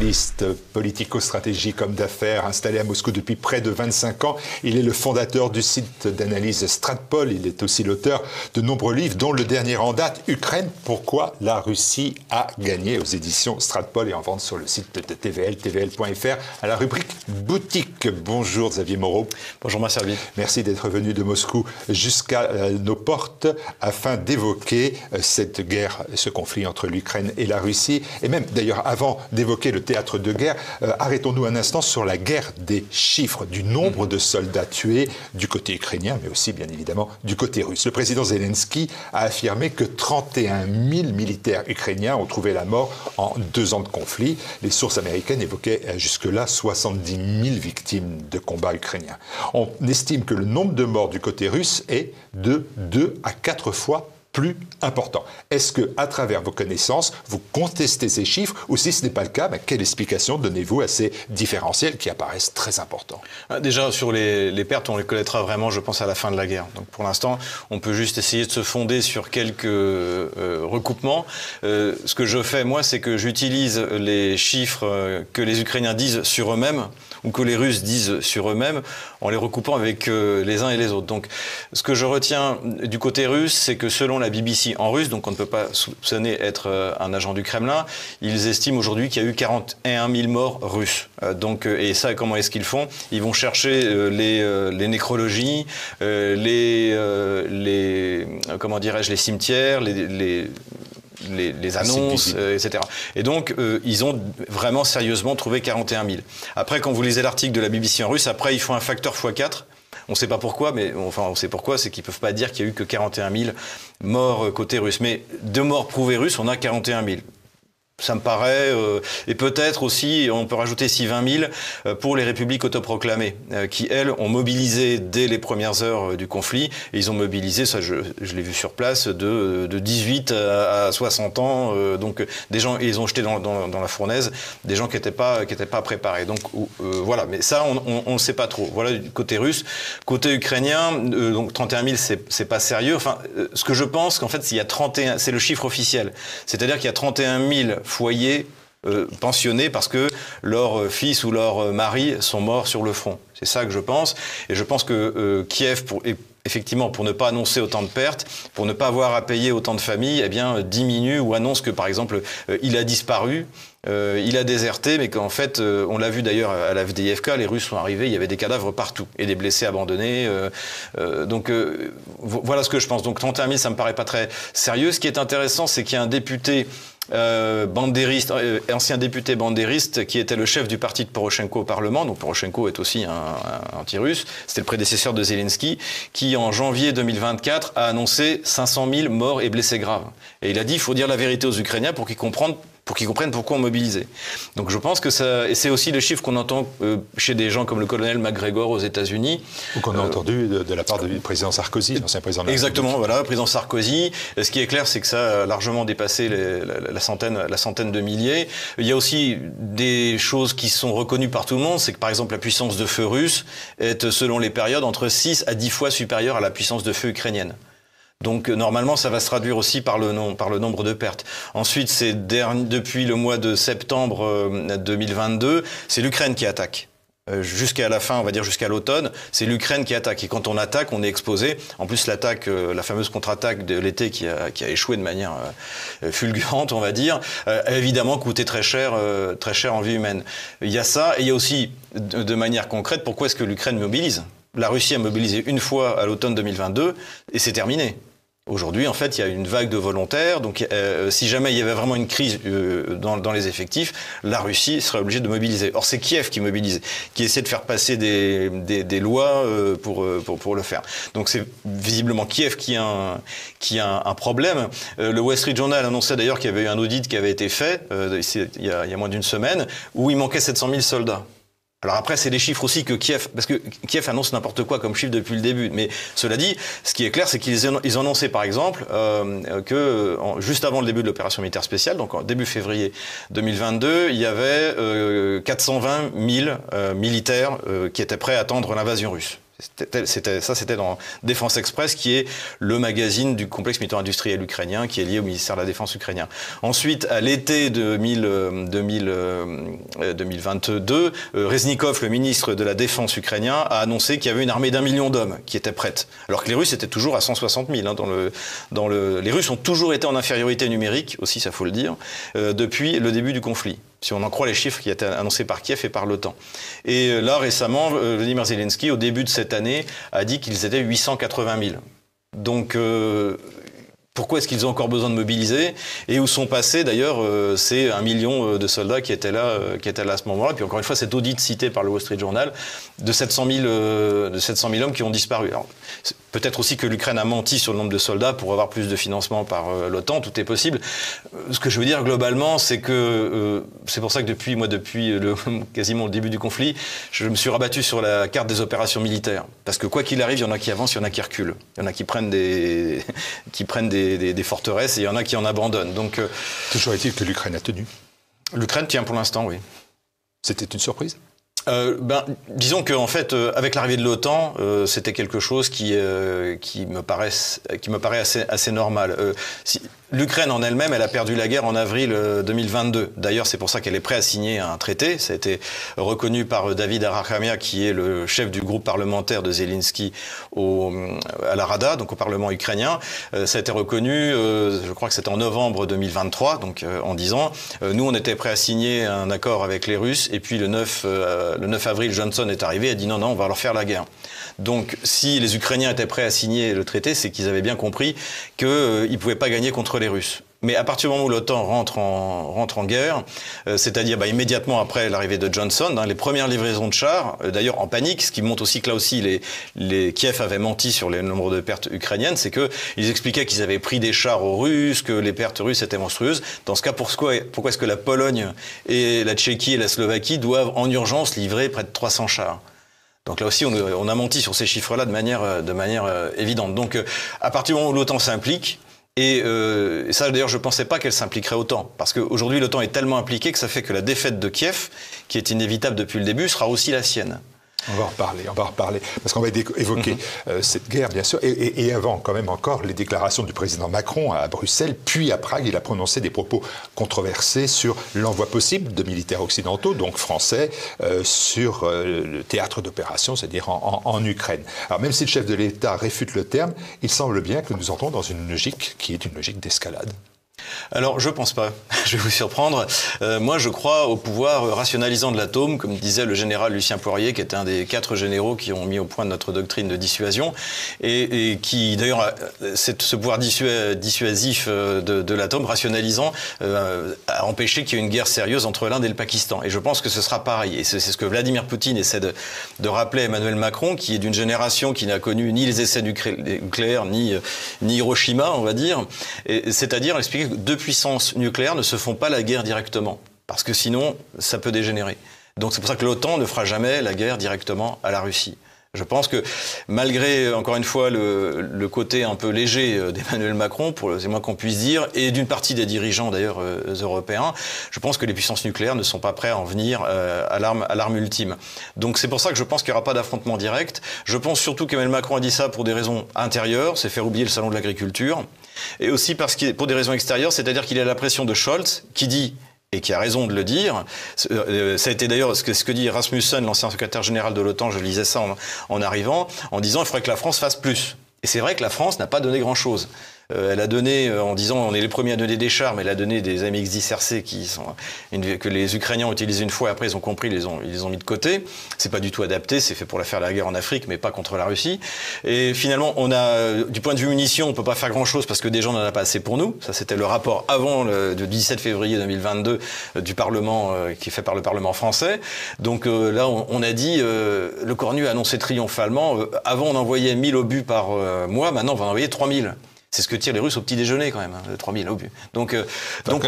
analyste politico-stratégique, homme d'affaires, installé à Moscou depuis près de 25 ans. Il est le fondateur du site d'analyse Stratpol. Il est aussi l'auteur de nombreux livres, dont le dernier en date, Ukraine, pourquoi la Russie a gagné, aux éditions Stratpol et en vente sur le site de TVL, tvl.fr, à la rubrique boutique. Bonjour Xavier Moreau. Bonjour Marcel. Merci d'être venu de Moscou jusqu'à nos portes afin d'évoquer cette guerre, ce conflit entre l'Ukraine et la Russie. Et même, d'ailleurs, avant d'évoquer le théâtre de guerre, arrêtons-nous un instant sur la guerre des chiffres, du nombre de soldats tués du côté ukrainien, mais aussi, bien évidemment, du côté russe. Le président Zelensky a affirmé que 31 000 militaires ukrainiens ont trouvé la mort en 2 ans de conflit. Les sources américaines évoquaient jusque-là 70 000 victimes de combats ukrainiens. On estime que le nombre de morts du côté russe est de 2 à 4 fois plus important. Est-ce que, à travers vos connaissances, vous contestez ces chiffres, ou si ce n'est pas le cas, quelle explication donnez-vous à ces différentiels qui apparaissent très importants? Déjà, sur les pertes, on les connaîtra vraiment, je pense, à la fin de la guerre. Donc, pour l'instant, on peut juste essayer de se fonder sur quelques recoupements. Ce que je fais, moi, c'est que j'utilise les chiffres que les Ukrainiens disent sur eux-mêmes, ou que les Russes disent sur eux-mêmes, en les recoupant avec les uns et les autres. Donc, ce que je retiens du côté russe, c'est que selon la BBC en russe, donc on ne peut pas soupçonner être un agent du Kremlin, ils estiment aujourd'hui qu'il y a eu 41 000 morts russes. Et ça, comment est-ce qu'ils font? Ils vont chercher les nécrologies, comment dirais-je, les cimetières, les annonces, etc. Et donc, ils ont vraiment sérieusement trouvé 41 000. Après, quand vous lisez l'article de la BBC en russe, après, ils font un facteur x4. On ne sait pas pourquoi, mais enfin, on sait pourquoi, c'est qu'ils ne peuvent pas dire qu'il y a eu que 41 000 morts côté russe. Mais de morts prouvées russes, on a 41 000. Ça me paraît, et peut-être aussi, on peut rajouter 20 000 pour les républiques autoproclamées, qui, elles, ont mobilisé dès les premières heures du conflit, et ils ont mobilisé, ça je l'ai vu sur place, de 18 à 60 ans, donc des gens, ils ont jeté dans la fournaise des gens qui n'étaient pas préparés. Donc voilà, mais ça, on ne sait pas trop. Voilà du côté russe. Côté ukrainien, donc 31 000, c'est pas sérieux. Enfin, ce que je pense, qu'en fait, il y a 31, c'est le chiffre officiel. C'est-à-dire qu'il y a 31 000 foyers pensionnés parce que leurs fils ou leurs maris sont morts sur le front. C'est ça que je pense. Et je pense que Kiev, effectivement, pour ne pas annoncer autant de pertes, pour ne pas avoir à payer autant de familles, eh bien, diminue ou annonce que, par exemple, il a disparu, il a déserté, mais qu'en fait, on l'a vu d'ailleurs à la VDIFK, les Russes sont arrivés, il y avait des cadavres partout, et des blessés abandonnés. Voilà ce que je pense. Donc 31 000, ça me paraît pas très sérieux. Ce qui est intéressant, c'est qu'il y a un député bandériste, ancien député bandériste, qui était le chef du parti de Poroshenko au Parlement. Donc Poroshenko est aussi un anti-russe. C'était le prédécesseur de Zelensky, qui en janvier 2024 a annoncé 500 000 morts et blessés graves. Et il a dit, il faut dire la vérité aux Ukrainiens pour qu'ils comprennent pourquoi on mobilisait. Donc je pense que ça, et c'est aussi le chiffre qu'on entend chez des gens comme le colonel McGregor aux États-Unis. Ou qu'on a entendu de la part du président Sarkozy, l'ancien président de la République. Exactement, voilà, le président Sarkozy. Ce qui est clair, c'est que ça a largement dépassé la centaine de milliers. Il y a aussi des choses qui sont reconnues par tout le monde, c'est que par exemple la puissance de feu russe est, selon les périodes, entre 6 à 10 fois supérieure à la puissance de feu ukrainienne. Donc normalement, ça va se traduire aussi par le nombre de pertes. Ensuite, depuis le mois de septembre 2022, c'est l'Ukraine qui attaque. Jusqu'à la fin, on va dire jusqu'à l'automne, c'est l'Ukraine qui attaque. Et quand on attaque, on est exposé. En plus, l'attaque, la fameuse contre-attaque de l'été qui a échoué de manière fulgurante, on va dire, a évidemment coûté très cher en vie humaine. Il y a ça, et il y a aussi, de manière concrète, pourquoi est-ce que l'Ukraine mobilise? La Russie a mobilisé une fois à l'automne 2022, et c'est terminé. Aujourd'hui, en fait, il y a une vague de volontaires. Donc, si jamais il y avait vraiment une crise dans les effectifs, la Russie serait obligée de mobiliser. Or, c'est Kiev qui mobilise, qui essaie de faire passer des lois pour le faire. Donc, c'est visiblement Kiev qui a un problème. Le Wall Street Journal annonçait d'ailleurs qu'il y avait eu un audit qui avait été fait il y a moins d'une semaine, où il manquait 700 000 soldats. Alors après, c'est des chiffres aussi que parce que Kiev annonce n'importe quoi comme chiffre depuis le début. Mais cela dit, ce qui est clair, c'est qu'ils ont annoncé, par exemple, que juste avant le début de l'opération militaire spéciale, donc en début février 2022, il y avait 420 000 militaires qui étaient prêts à attendre l'invasion russe. C'était dans Défense Express, qui est le magazine du complexe militaro-industriel ukrainien, qui est lié au ministère de la Défense ukrainien. Ensuite, à l'été 2022, Reznikov, le ministre de la Défense ukrainien, a annoncé qu'il y avait une armée d'1 million d'hommes qui était prête. Alors que les Russes étaient toujours à 160 000. Hein, les Russes ont toujours été en infériorité numérique, aussi, ça faut le dire, depuis le début du conflit, si on en croit les chiffres qui étaient annoncés par Kiev et par l'OTAN. Et là, récemment, Volodymyr Zelensky, au début de cette année, a dit qu'ils étaient 880 000. Donc, pourquoi est-ce qu'ils ont encore besoin de mobiliser? Et où sont passés, d'ailleurs, ces 1 million de soldats qui étaient là à ce moment-là. Puis encore une fois, cet audit cité par le Wall Street Journal de 700 000 hommes qui ont disparu. Alors, peut-être aussi que l'Ukraine a menti sur le nombre de soldats pour avoir plus de financement par l'OTAN, tout est possible. Ce que je veux dire globalement, c'est que c'est pour ça que depuis quasiment le début du conflit, je me suis rabattu sur la carte des opérations militaires. Parce que quoi qu'il arrive, il y en a qui avancent, il y en a qui reculent. Il y en a qui prennent des forteresses et il y en a qui en abandonnent. Donc, toujours est-il que l'Ukraine a tenu. L'Ukraine tient pour l'instant, oui. C'était une surprise? Disons qu'en fait, avec l'arrivée de l'OTAN, c'était quelque chose qui me paraît assez normal. L'Ukraine en elle-même, elle a perdu la guerre en avril 2022. D'ailleurs, c'est pour ça qu'elle est prête à signer un traité. Ça a été reconnu par David Arachamia, qui est le chef du groupe parlementaire de Zelensky à la Rada, donc au Parlement ukrainien. Ça a été reconnu, je crois que c'était en novembre 2023, donc en 10 ans. Nous, on était prêts à signer un accord avec les Russes, et puis le 9 avril, Johnson est arrivé et a dit non, on va leur faire la guerre. Donc, si les Ukrainiens étaient prêts à signer le traité, c'est qu'ils avaient bien compris qu'ils ne pouvaient pas gagner contre les Russes. Mais à partir du moment où l'OTAN rentre en guerre, c'est-à-dire immédiatement après l'arrivée de Johnson, les premières livraisons de chars, d'ailleurs en panique, ce qui montre aussi que là aussi les Kiev avaient menti sur le nombre de pertes ukrainiennes, c'est qu'ils expliquaient qu'ils avaient pris des chars aux Russes, que les pertes russes étaient monstrueuses. Dans ce cas, pourquoi est-ce que la Pologne et la Tchéquie et la Slovaquie doivent en urgence livrer près de 300 chars? Donc là aussi, on a menti sur ces chiffres-là de manière évidente. Donc, à partir du moment où l'OTAN s'implique, et ça d'ailleurs, je ne pensais pas qu'elle s'impliquerait autant, parce qu'aujourd'hui, l'OTAN est tellement impliquée que ça fait que la défaite de Kiev, qui est inévitable depuis le début, sera aussi la sienne. On va en reparler, parce qu'on va évoquer cette guerre, bien sûr, et avant, quand même encore, les déclarations du président Macron à Bruxelles, puis à Prague, il a prononcé des propos controversés sur l'envoi possible de militaires occidentaux, donc français, sur le théâtre d'opération, c'est-à-dire en Ukraine. Alors même si le chef de l'État réfute le terme, il semble bien que nous entrons dans une logique qui est une logique d'escalade. Alors, je pense pas. Je vais vous surprendre. Moi, je crois au pouvoir rationalisant de l'atome, comme disait le général Lucien Poirier, qui était un des 4 généraux qui ont mis au point notre doctrine de dissuasion, et qui, d'ailleurs, ce pouvoir dissuasif de l'atome, rationalisant, a empêché qu'il y ait une guerre sérieuse entre l'Inde et le Pakistan. Et je pense que ce sera pareil. Et c'est ce que Vladimir Poutine essaie de rappeler à Emmanuel Macron, qui est d'une génération qui n'a connu ni les essais nucléaires, ni Hiroshima, on va dire. C'est-à-dire expliquer que 2 puissances nucléaires ne se font pas la guerre directement, parce que sinon, ça peut dégénérer. Donc c'est pour ça que l'OTAN ne fera jamais la guerre directement à la Russie. Je pense que malgré, encore une fois, le côté un peu léger d'Emmanuel Macron, c'est moins qu'on puisse dire, et d'une partie des dirigeants d'ailleurs européens, je pense que les puissances nucléaires ne sont pas prêts à en venir à l'arme ultime. Donc c'est pour ça que je pense qu'il n'y aura pas d'affrontement direct. Je pense surtout qu'Emmanuel Macron a dit ça pour des raisons intérieures, c'est faire oublier le salon de l'agriculture, et aussi pour des raisons extérieures, c'est-à-dire qu'il a la pression de Scholz qui dit, et qui a raison de le dire. Ça a été d'ailleurs ce que dit Rasmussen, l'ancien secrétaire général de l'OTAN, je lisais ça en arrivant, en disant il faudrait que la France fasse plus. Et c'est vrai que la France n'a pas donné grand-chose. Elle a donné, en disant on est les premiers à donner des chars, mais elle a donné des AMX-10 RC que les Ukrainiens ont utilisé une fois, et après ils ont compris, ils les ont mis de côté. C'est pas du tout adapté, c'est fait pour faire la guerre en Afrique, mais pas contre la Russie. Et finalement, du point de vue munitions, on peut pas faire grand-chose parce que déjà on n'en a pas assez pour nous. Ça, c'était le rapport avant le 17 février 2022 du Parlement, qui est fait par le Parlement français. Donc là, on a dit, le Cornu a annoncé triomphalement, avant on envoyait 1000 obus par mois, maintenant on va en envoyer 3000. C'est ce que tirent les Russes au petit déjeuner quand même, 3000 obus. Donc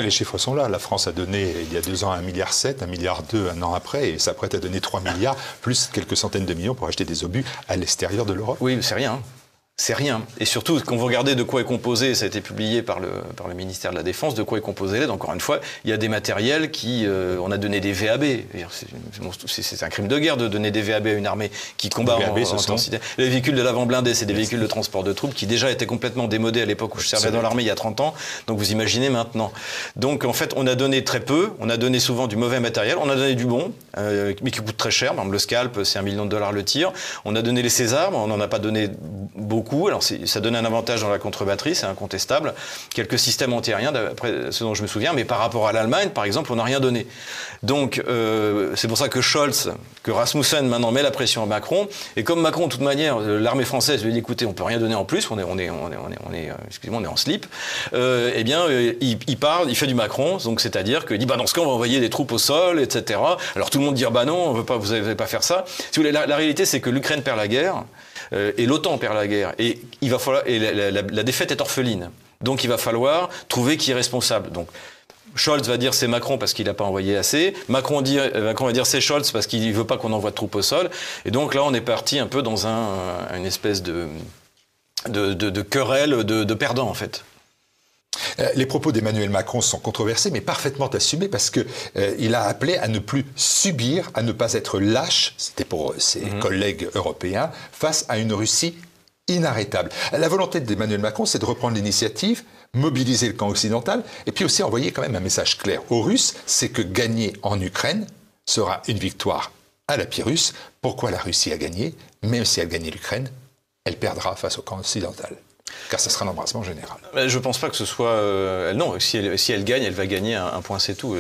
les chiffres sont là. La France a donné il y a 2 ans 1,7 milliard, 1,2 milliard un an après, et s'apprête à donner 3 milliards, plus quelques centaines de millions pour acheter des obus à l'extérieur de l'Europe. Oui, c'est rien. C'est rien. Et surtout, quand vous regardez de quoi est composé, ça a été publié par le ministère de la Défense, de quoi est composé l'aide, encore une fois, il y a des matériels qui... on a donné des VAB. C'est un crime de guerre de donner des VAB à une armée qui combat en intensité. Les véhicules de l'avant blindé, c'est des véhicules de transport de troupes qui déjà étaient complètement démodés à l'époque où je servais dans l'armée il y a 30 ans. Donc vous imaginez maintenant. Donc en fait, on a donné très peu, on a donné souvent du mauvais matériel, on a donné du bon, mais qui coûte très cher. Par exemple, le Scalp, c'est $1 million le tir. On a donné les César, mais on n'en a pas donné beaucoup. Alors ça donne un avantage dans la contre-batterie, c'est incontestable. Quelques systèmes antiaériens, d'après ce dont je me souviens, mais par rapport à l'Allemagne, par exemple, on n'a rien donné. Donc c'est pour ça que Scholz, que Rasmussen maintenant met la pression à Macron. Et comme Macron, de toute manière, l'armée française lui dit écoutez, on peut rien donner en plus, on est en slip. Eh bien, il parle, il fait du Macron, donc c'est-à-dire qu'il dit dans ce cas on va envoyer des troupes au sol, etc. Alors tout le monde dit non, on veut pas, vous n'allez pas faire ça. Si vous voulez, la réalité, c'est que l'Ukraine perd la guerre. Et l'OTAN perd la guerre. Et il va falloir, et la défaite est orpheline. Donc il va falloir trouver qui est responsable. Donc Scholz va dire c'est Macron parce qu'il n'a pas envoyé assez. Macron va dire c'est Scholz parce qu'il ne veut pas qu'on envoie de troupes au sol. Et donc là, on est parti un peu dans une espèce de querelle de perdants, en fait. Les propos d'Emmanuel Macron sont controversés, mais parfaitement assumés parce que il a appelé à ne plus subir, à ne pas être lâche, c'était pour ses collègues européens, face à une Russie inarrêtable. La volonté d'Emmanuel Macron, c'est de reprendre l'initiative, mobiliser le camp occidental, et puis aussi envoyer quand même un message clair aux Russes, c'est que gagner en Ukraine sera une victoire à la Pyrrhus. Pourquoi la Russie a gagné? Même si elle gagnait l'Ukraine, elle perdra face au camp occidental. Car ça sera l'embrassement général. Je ne pense pas que ce soit... non, si elle gagne, elle va gagner un point, c'est tout.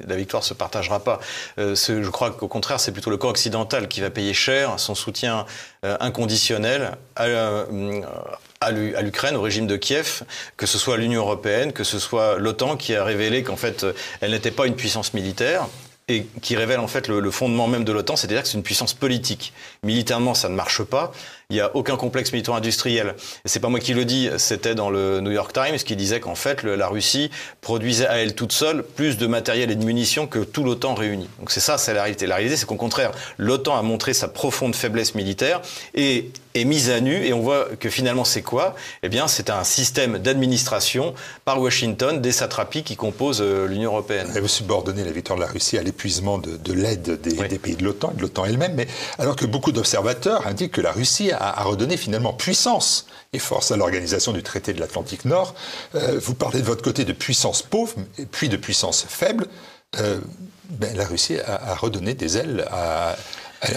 La victoire ne se partagera pas. Je crois qu'au contraire, c'est plutôt le camp occidental qui va payer cher son soutien inconditionnel à l'Ukraine, au régime de Kiev, que ce soit l'Union européenne, que ce soit l'OTAN, qui a révélé qu'en fait, elle n'était pas une puissance militaire, et qui révèle en fait le fondement même de l'OTAN, c'est-à-dire que c'est une puissance politique. Militairement, ça ne marche pas. Il n'y a aucun complexe militaro-industriel. Et c'est pas moi qui le dis, c'était dans le New York Times qui disait qu'en fait, la Russie produisait à elle toute seule plus de matériel et de munitions que tout l'OTAN réuni. Donc c'est ça, c'est la réalité. La réalité, c'est qu'au contraire, l'OTAN a montré sa profonde faiblesse militaire et est mise à nu. Et on voit que finalement, c'est quoi? Eh bien, c'est un système d'administration par Washington des satrapies qui composent l'Union européenne. Et vous subordonnez la victoire de la Russie à l'épuisement de l'aide des pays de l'OTAN et de l'OTAN elle-même. Mais alors que beaucoup d'observateurs indiquent que la Russie a redonné finalement puissance et force à l'organisation du traité de l'Atlantique Nord. Vous parlez de votre côté de puissance pauvre, puis de puissance faible. La Russie a redonné des ailes à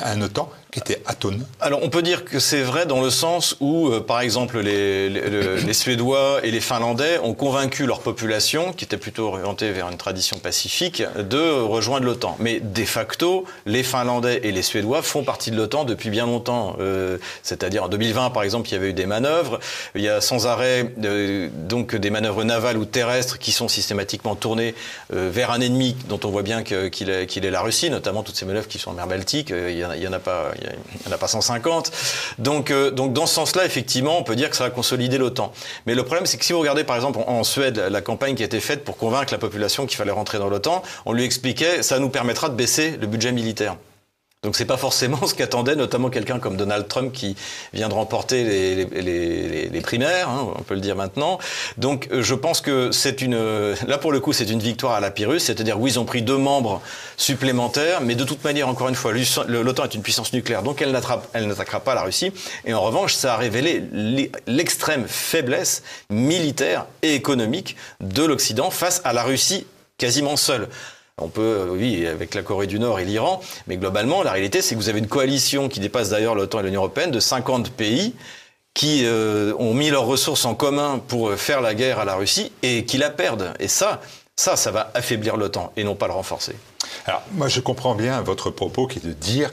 un OTAN qui était atone. Alors on peut dire que c'est vrai dans le sens où, par exemple, les Suédois et les Finlandais ont convaincu leur population, qui était plutôt orientée vers une tradition pacifique, de rejoindre l'OTAN. Mais de facto, les Finlandais et les Suédois font partie de l'OTAN depuis bien longtemps. C'est-à-dire en 2020, par exemple, il y avait eu des manœuvres. Il y a sans arrêt donc des manœuvres navales ou terrestres qui sont systématiquement tournées vers un ennemi dont on voit bien qu'il est la Russie, notamment toutes ces manœuvres qui sont en mer Baltique. Il y en a pas. Il n'y en a pas 150. Donc dans ce sens-là, effectivement, on peut dire que ça va consolider l'OTAN. Mais le problème, c'est que si vous regardez, par exemple, en Suède, la campagne qui a été faite pour convaincre la population qu'il fallait rentrer dans l'OTAN, on lui expliquait ça nous permettra de baisser le budget militaire. Donc c'est pas forcément ce qu'attendait notamment quelqu'un comme Donald Trump qui vient de remporter les primaires, hein, on peut le dire maintenant. Donc je pense que là pour le coup c'est une victoire à la Pyrrhus, c'est-à-dire oui ils ont pris 2 membres supplémentaires, mais de toute manière encore une fois l'OTAN est une puissance nucléaire, donc elle n'attaquera pas la Russie. Et en revanche ça a révélé l'extrême faiblesse militaire et économique de l'Occident face à la Russie quasiment seule. On peut, oui, avec la Corée du Nord et l'Iran, mais globalement, la réalité, c'est que vous avez une coalition qui dépasse d'ailleurs l'OTAN et l'Union européenne de 50 pays qui ont mis leurs ressources en commun pour faire la guerre à la Russie et qui la perdent. Et ça va affaiblir l'OTAN et non pas le renforcer. Alors, moi, je comprends bien votre propos qui est de dire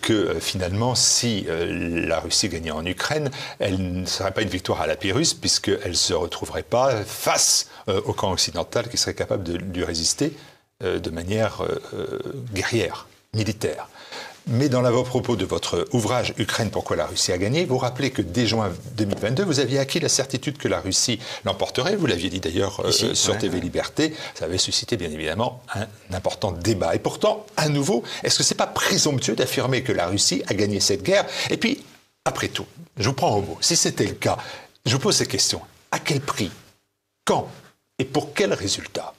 que finalement, si la Russie gagnait en Ukraine, elle ne serait pas une victoire à la Pyrrhus, puisqu'elle ne se retrouverait pas face au camp occidental qui serait capable de lui résister de manière guerrière, militaire. Mais dans l'avant-propos de votre ouvrage « Ukraine, pourquoi la Russie a gagné », vous rappelez que dès juin 2022, vous aviez acquis la certitude que la Russie l'emporterait. Vous l'aviez dit d'ailleurs sur TV Liberté. Ça avait suscité bien évidemment un important débat. Et pourtant, à nouveau, est-ce que ce n'est pas présomptueux d'affirmer que la Russie a gagné cette guerre? Et puis, après tout, je vous prends au mot, si c'était le cas, je vous pose ces questions. À quel prix? Quand? Et pour quel résultat?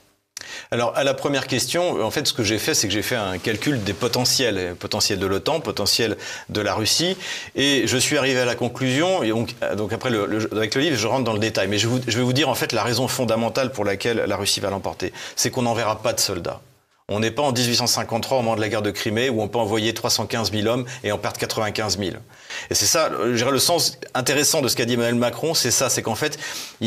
Alors, à la première question, en fait, ce que j'ai fait, c'est que j'ai fait un calcul des potentiels. Potentiel de l'OTAN, potentiel de la Russie. Et je suis arrivé à la conclusion, et donc après, avec le livre, je rentre dans le détail. Mais je vais vous dire, en fait, la raison fondamentale pour laquelle la Russie va l'emporter. C'est qu'on n'enverra pas de soldats. On n'est pas en 1853 au moment de la guerre de Crimée où on peut envoyer 315 000 hommes et en perdre 95 000. Et c'est ça, je dirais, le sens intéressant de ce qu'a dit Emmanuel Macron, c'est ça, c'est qu'en fait,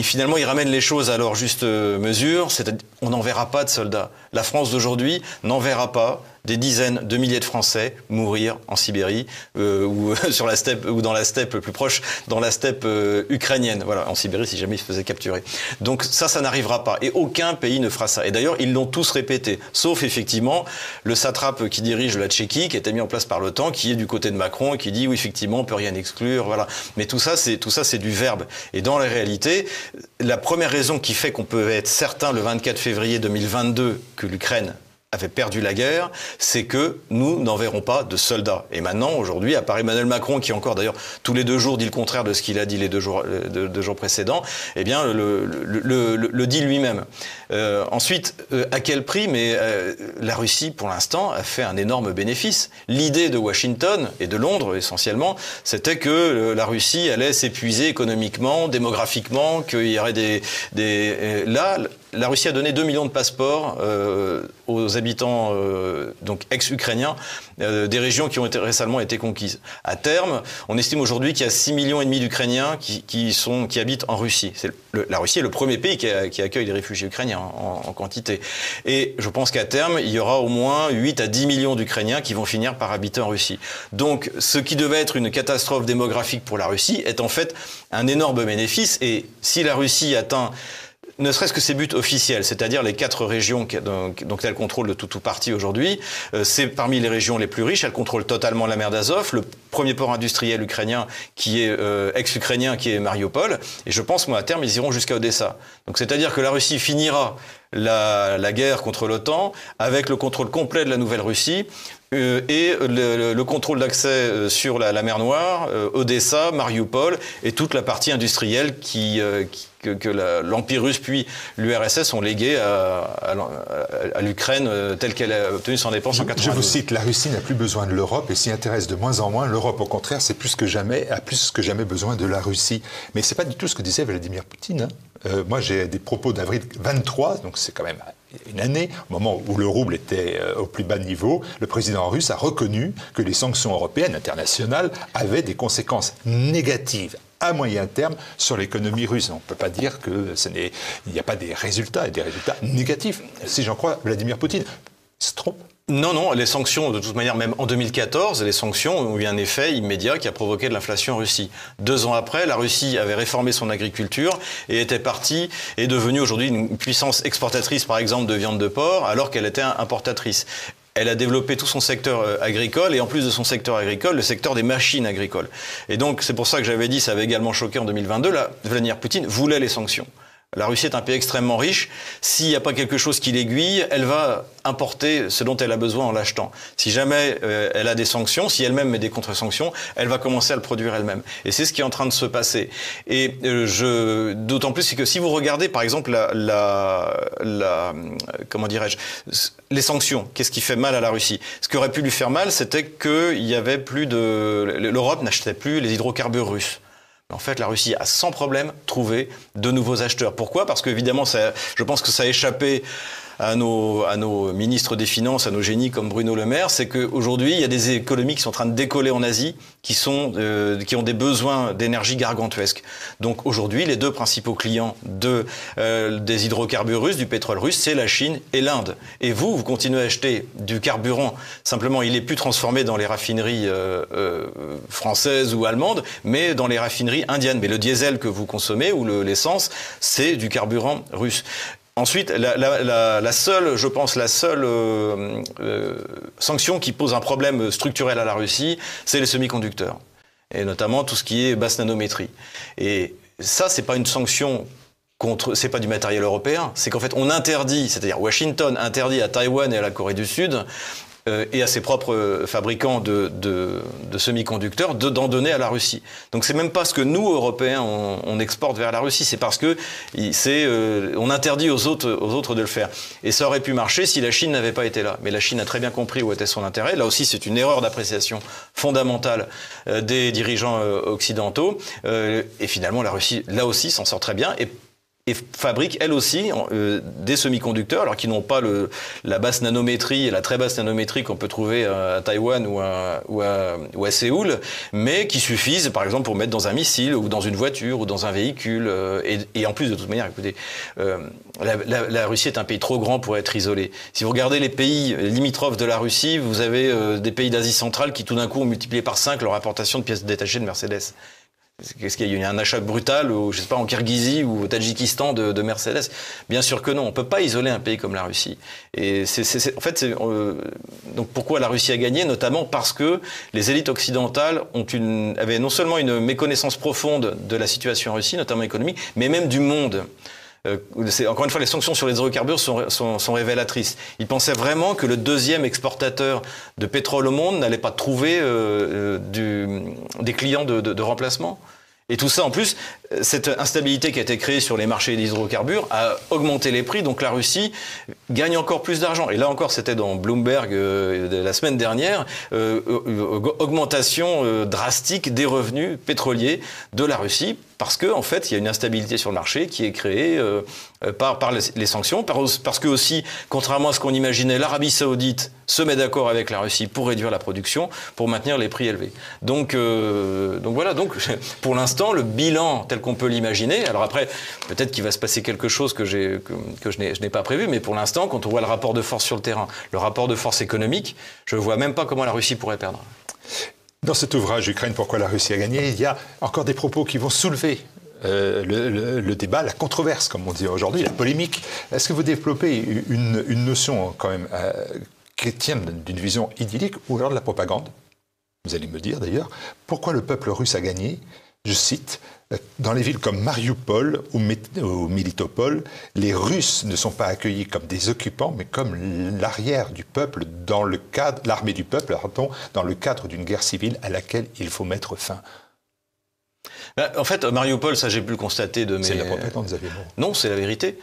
finalement, il ramène les choses à leur juste mesure, c'est-à-dire on n'enverra pas de soldats. La France d'aujourd'hui n'enverra pas des dizaines de milliers de Français mourir en Sibérie ou sur la steppe ou dans la steppe plus proche, dans la steppe ukrainienne. Voilà, en Sibérie si jamais ils se faisaient capturer. Donc ça n'arrivera pas. Et aucun pays ne fera ça. Et d'ailleurs, ils l'ont tous répété, sauf effectivement le satrape qui dirige la Tchéquie, qui a été mis en place par l'OTAN, qui est du côté de Macron et qui dit oui effectivement on peut rien exclure. Voilà. Mais tout ça c'est du verbe. Et dans la réalité, la première raison qui fait qu'on peut être certain le 24 février 2022 que l'Ukraine avait perdu la guerre, c'est que nous n'enverrons pas de soldats. Et maintenant, aujourd'hui, à part Emmanuel Macron, qui encore d'ailleurs tous les 2 jours dit le contraire de ce qu'il a dit les 2 jours précédents, eh bien le dit lui-même. Ensuite, à quel prix? Mais la Russie, pour l'instant, a fait un énorme bénéfice. L'idée de Washington et de Londres, essentiellement, c'était que la Russie allait s'épuiser économiquement, démographiquement, qu'il y aurait là, la Russie a donné 2 millions de passeports aux habitants donc ex-ukrainiens des régions qui ont récemment été conquises. À terme, on estime aujourd'hui qu'il y a 6,5 millions d'Ukrainiens qui habitent en Russie. La Russie est le premier pays qui accueille des réfugiés ukrainiens en quantité. Et je pense qu'à terme, il y aura au moins 8 à 10 millions d'Ukrainiens qui vont finir par habiter en Russie. Donc, ce qui devait être une catastrophe démographique pour la Russie est en fait un énorme bénéfice. Et si la Russie atteint ne serait-ce que ses buts officiels, c'est-à-dire les 4 régions dont elle contrôle de tout parti aujourd'hui, c'est parmi les régions les plus riches. Elle contrôle totalement la mer d'Azov, le premier port industriel ukrainien qui est ex-ukrainien, qui est Mariupol. Et je pense, moi, à terme, ils iront jusqu'à Odessa. Donc, c'est-à-dire que la Russie finira la guerre contre l'OTAN avec le contrôle complet de la Nouvelle-Russie et le contrôle d'accès sur la mer Noire, Odessa, Mariupol et toute la partie industrielle que l'Empire russe puis l'URSS ont légué à l'Ukraine telle qu'elle a obtenu son indépendance en 1992. Je vous cite, la Russie n'a plus besoin de l'Europe et s'y intéresse de moins en moins. L'Europe, au contraire, a plus que jamais besoin de la Russie. Mais c'est pas du tout ce que disait Vladimir Poutine, hein. Moi, j'ai des propos d'avril 23, donc c'est quand même une année, au moment où le rouble était au plus bas niveau. Le président russe a reconnu que les sanctions européennes, internationales, avaient des conséquences négatives à moyen terme sur l'économie russe. On ne peut pas dire qu'il n'y a pas des résultats, et des résultats négatifs, si j'en crois Vladimir Poutine. Il se trompe. Non, les sanctions, de toute manière, même en 2014, les sanctions ont eu un effet immédiat qui a provoqué de l'inflation en Russie. 2 ans après, la Russie avait réformé son agriculture et est devenue aujourd'hui une puissance exportatrice, par exemple, de viande de porc, alors qu'elle était importatrice. Elle a développé tout son secteur agricole et en plus de son secteur agricole, le secteur des machines agricoles. Et donc, c'est pour ça que j'avais dit, ça avait également choqué en 2022, Vladimir Poutine voulait les sanctions. La Russie est un pays extrêmement riche. S'il n'y a pas quelque chose qui l'aiguille, elle va importer ce dont elle a besoin en l'achetant. Si jamais elle a des sanctions, si elle-même met des contre-sanctions, elle va commencer à le produire elle-même. Et c'est ce qui est en train de se passer. Et d'autant plus, c'est que si vous regardez, par exemple, comment dirais-je, les sanctions, qu'est-ce qui fait mal à la Russie? Ce qui aurait pu lui faire mal, c'était qu'il y avait l'Europe n'achetait plus les hydrocarbures russes. En fait, la Russie a sans problème trouvé de nouveaux acheteurs. Pourquoi? Parce qu'évidemment, je pense que ça a échappé à nos ministres des Finances, à nos génies comme Bruno Le Maire, c'est qu'aujourd'hui, il y a des économies qui sont en train de décoller en Asie, qui ont des besoins d'énergie gargantuesques. Donc aujourd'hui, les 2 principaux clients des hydrocarbures russes, du pétrole russe, c'est la Chine et l'Inde. Et vous continuez à acheter du carburant, simplement il est plus transformé dans les raffineries françaises ou allemandes, mais dans les raffineries indiennes. Mais le diesel que vous consommez ou l'essence, c'est du carburant russe. Ensuite, la seule sanction qui pose un problème structurel à la Russie, c'est les semi-conducteurs. Et notamment tout ce qui est basse nanométrie. Et ça, c'est pas une sanction c'est pas du matériel européen. C'est qu'en fait, on interdit, c'est-à-dire Washington interdit à Taïwan et à la Corée du Sud et à ses propres fabricants de semi-conducteurs d'en donner à la Russie. Donc c'est même pas ce que nous, Européens, on exporte vers la Russie, c'est parce que on interdit aux autres de le faire. Et ça aurait pu marcher si la Chine n'avait pas été là. Mais la Chine a très bien compris où était son intérêt. Là aussi, c'est une erreur d'appréciation fondamentale des dirigeants occidentaux. Et finalement, la Russie, là aussi, s'en sort très bien. Et fabrique, elle aussi, des semi-conducteurs, alors qui n'ont pas la basse nanométrie et la très basse nanométrie qu'on peut trouver à Taïwan ou à Séoul, mais qui suffisent, par exemple, pour mettre dans un missile, ou dans une voiture, ou dans un véhicule. Et en plus, de toute manière, écoutez, la Russie est un pays trop grand pour être isolé. Si vous regardez les pays limitrophes de la Russie, vous avez des pays d'Asie centrale qui, tout d'un coup, ont multiplié par 5 leur importation de pièces détachées de Mercedes. Est-ce qu'il y a eu un achat brutal, je sais pas, en Kirghizie ou au Tadjikistan de Mercedes? Bien sûr que non. On peut pas isoler un pays comme la Russie. Et donc pourquoi la Russie a gagné? Notamment parce que les élites occidentales avaient non seulement une méconnaissance profonde de la situation en Russie, notamment économique, mais même du monde. Encore une fois, les sanctions sur les hydrocarbures sont révélatrices. Ils pensaient vraiment que le deuxième exportateur de pétrole au monde n'allait pas trouver des clients de remplacement. Et tout ça, en plus, cette instabilité qui a été créée sur les marchés des hydrocarbures a augmenté les prix, donc la Russie gagne encore plus d'argent. Et là encore, c'était dans Bloomberg la semaine dernière, augmentation drastique des revenus pétroliers de la Russie, parce que en fait, il y a une instabilité sur le marché qui est créée par les sanctions, parce que aussi, contrairement à ce qu'on imaginait, l'Arabie Saoudite se met d'accord avec la Russie pour réduire la production, pour maintenir les prix élevés. Donc voilà. Donc pour l'instant, le bilan tel qu'on peut l'imaginer. Alors après, peut-être qu'il va se passer quelque chose que je n'ai pas prévu, mais pour l'instant, quand on voit le rapport de force sur le terrain, le rapport de force économique, je ne vois même pas comment la Russie pourrait perdre. Dans cet ouvrage, Ukraine, pourquoi la Russie a gagné, il y a encore des propos qui vont soulever le débat, la controverse, comme on dit aujourd'hui, la polémique. Est-ce que vous développez une notion quand même qui tient d'une vision idyllique ou alors de la propagande? Vous allez me dire d'ailleurs, pourquoi le peuple russe a gagné? Je cite, dans les villes comme Mariupol ou Melitopol, les Russes ne sont pas accueillis comme des occupants, mais comme l'arrière du peuple, l'armée du peuple, pardon, dans le cadre d'une guerre civile à laquelle il faut mettre fin. En fait, Mariupol, ça j'ai pu le constater de mes... C'est la propagande, Xavier. Non, c'est la vérité.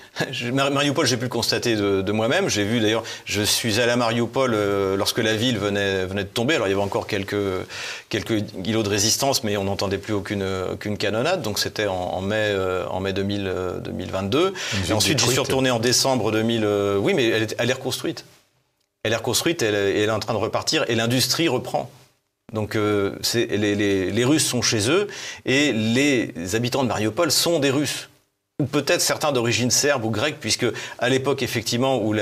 Mariupol, j'ai pu le constater de moi-même. J'ai vu d'ailleurs, je suis allé à Mariupol lorsque la ville venait de tomber. Alors il y avait encore quelques îlots de résistance, mais on n'entendait plus aucune canonnade. Donc c'était en mai 2022. Et ensuite, j'y suis retourné en décembre 2000. Oui, mais elle est reconstruite. Elle est reconstruite, elle est en train de repartir et l'industrie reprend. Donc les Russes sont chez eux et les habitants de Mariupol sont des Russes. Ou peut-être certains d'origine serbe ou grecque, puisque à l'époque, effectivement, où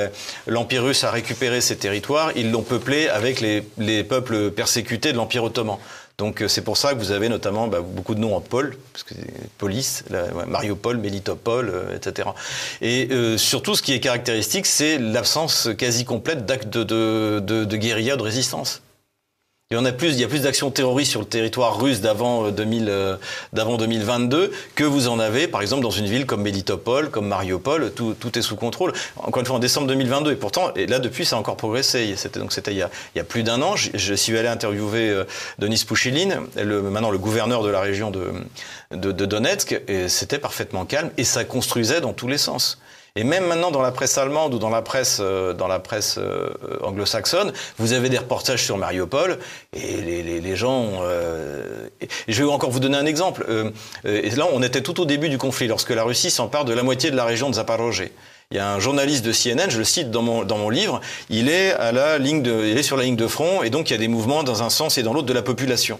l'Empire russe a récupéré ces territoires, ils l'ont peuplé avec les peuples persécutés de l'Empire ottoman. Donc c'est pour ça que vous avez notamment beaucoup de noms en pôle, parce que police, Mariupol, Melitopol, etc. Et surtout, ce qui est caractéristique, c'est l'absence quasi complète d'actes de guérilla, de résistance. Il y a plus d'actions terroristes sur le territoire russe d'avant 2022 que vous en avez, par exemple, dans une ville comme Melitopol, comme Mariupol, tout est sous contrôle. Encore une fois, en décembre 2022. Et pourtant, là, depuis, ça a encore progressé. C'était il y a plus d'un an. Je suis allé interviewer Denis Pouchiline, maintenant le gouverneur de la région de Donetsk, et c'était parfaitement calme, et ça construisait dans tous les sens. Et même maintenant, dans la presse allemande ou dans la presse anglo-saxonne, vous avez des reportages sur Mariupol et les gens... Et je vais encore vous donner un exemple. Et là, on était tout au début du conflit, lorsque la Russie s'empare de la moitié de la région de Zaporozhye. Il y a un journaliste de CNN, je le cite dans mon livre, il est sur la ligne de front, et donc il y a des mouvements dans un sens et dans l'autre de la population.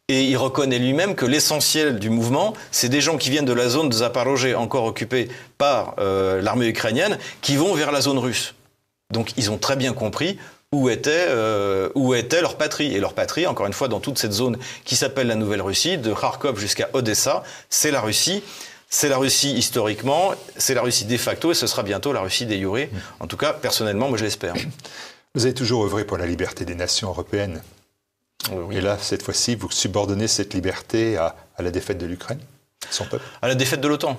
Et il reconnaît lui-même que l'essentiel du mouvement, c'est des gens qui viennent de la zone de Zaporozhye, encore occupée par l'armée ukrainienne, qui vont vers la zone russe. Donc ils ont très bien compris où était leur patrie. Et leur patrie, encore une fois, dans toute cette zone qui s'appelle la Nouvelle-Russie, de Kharkov jusqu'à Odessa, c'est la Russie. C'est la Russie historiquement, c'est la Russie de facto, et ce sera bientôt la Russie de jure. En tout cas, personnellement, moi je l'espère. Vous avez toujours œuvré pour la liberté des nations européennes. Oui. Et là, cette fois-ci, vous subordonnez cette liberté à la défaite de l'Ukraine, son peuple? À la défaite de l'OTAN.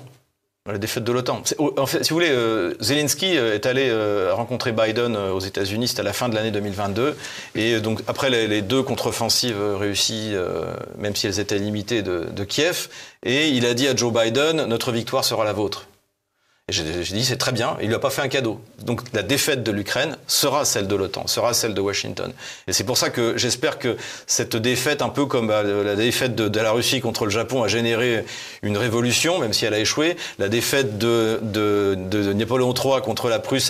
La défaite de l'OTAN. En fait, si vous voulez, Zelensky est allé rencontrer Biden aux États-Unis, c'était à la fin de l'année 2022, et donc après les deux contre-offensives réussies, même si elles étaient limitées de Kiev, et il a dit à Joe Biden, notre victoire sera la vôtre. Et j'ai dit, c'est très bien, il lui a pas fait un cadeau. Donc la défaite de l'Ukraine sera celle de l'OTAN, sera celle de Washington. Et c'est pour ça que j'espère que cette défaite, un peu comme la défaite de la Russie contre le Japon, a généré une révolution, même si elle a échoué. La défaite de Napoléon III contre la Prusse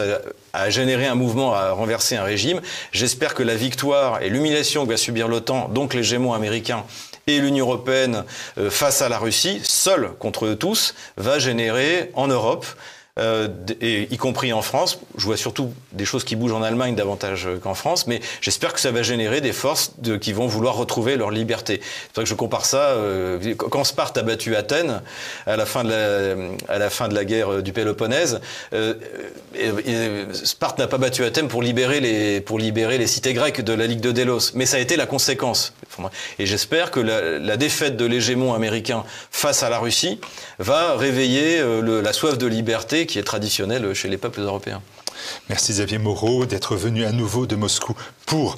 a généré un mouvement, a renversé un régime. J'espère que la victoire et l'humiliation que va subir l'OTAN, donc l'hégémon américain, et l'Union européenne face à la Russie, seule contre eux tous, va générer en Europe, et y compris en France, je vois surtout des choses qui bougent en Allemagne davantage qu'en France, mais j'espère que ça va générer des forces qui vont vouloir retrouver leur liberté. C'est pour ça que je compare ça, quand Sparte a battu Athènes, à la fin de la guerre du Péloponnèse, Sparte n'a pas battu Athènes pour libérer les cités grecques de la Ligue de Délos, mais ça a été la conséquence. Et j'espère que la défaite de l'hégémon américain face à la Russie va réveiller la soif de liberté qui est traditionnelle chez les peuples européens. Merci Xavier Moreau d'être venu à nouveau de Moscou pour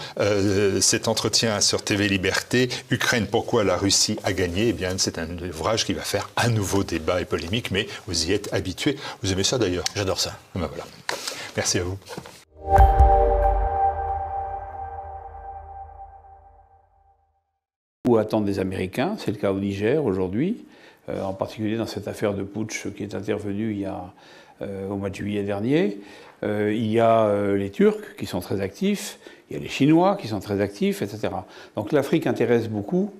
cet entretien sur TV Liberté. Ukraine, pourquoi la Russie a gagné? Eh bien, c'est un ouvrage qui va faire à nouveau débat et polémique, mais vous y êtes habitué. Vous aimez ça d'ailleurs? J'adore ça. Ben voilà. Merci à vous. Où attendent les Américains, c'est le cas au Niger aujourd'hui, en particulier dans cette affaire de putsch qui est intervenue au mois de juillet dernier. Il y a les Turcs qui sont très actifs, il y a les Chinois qui sont très actifs, etc. Donc l'Afrique intéresse beaucoup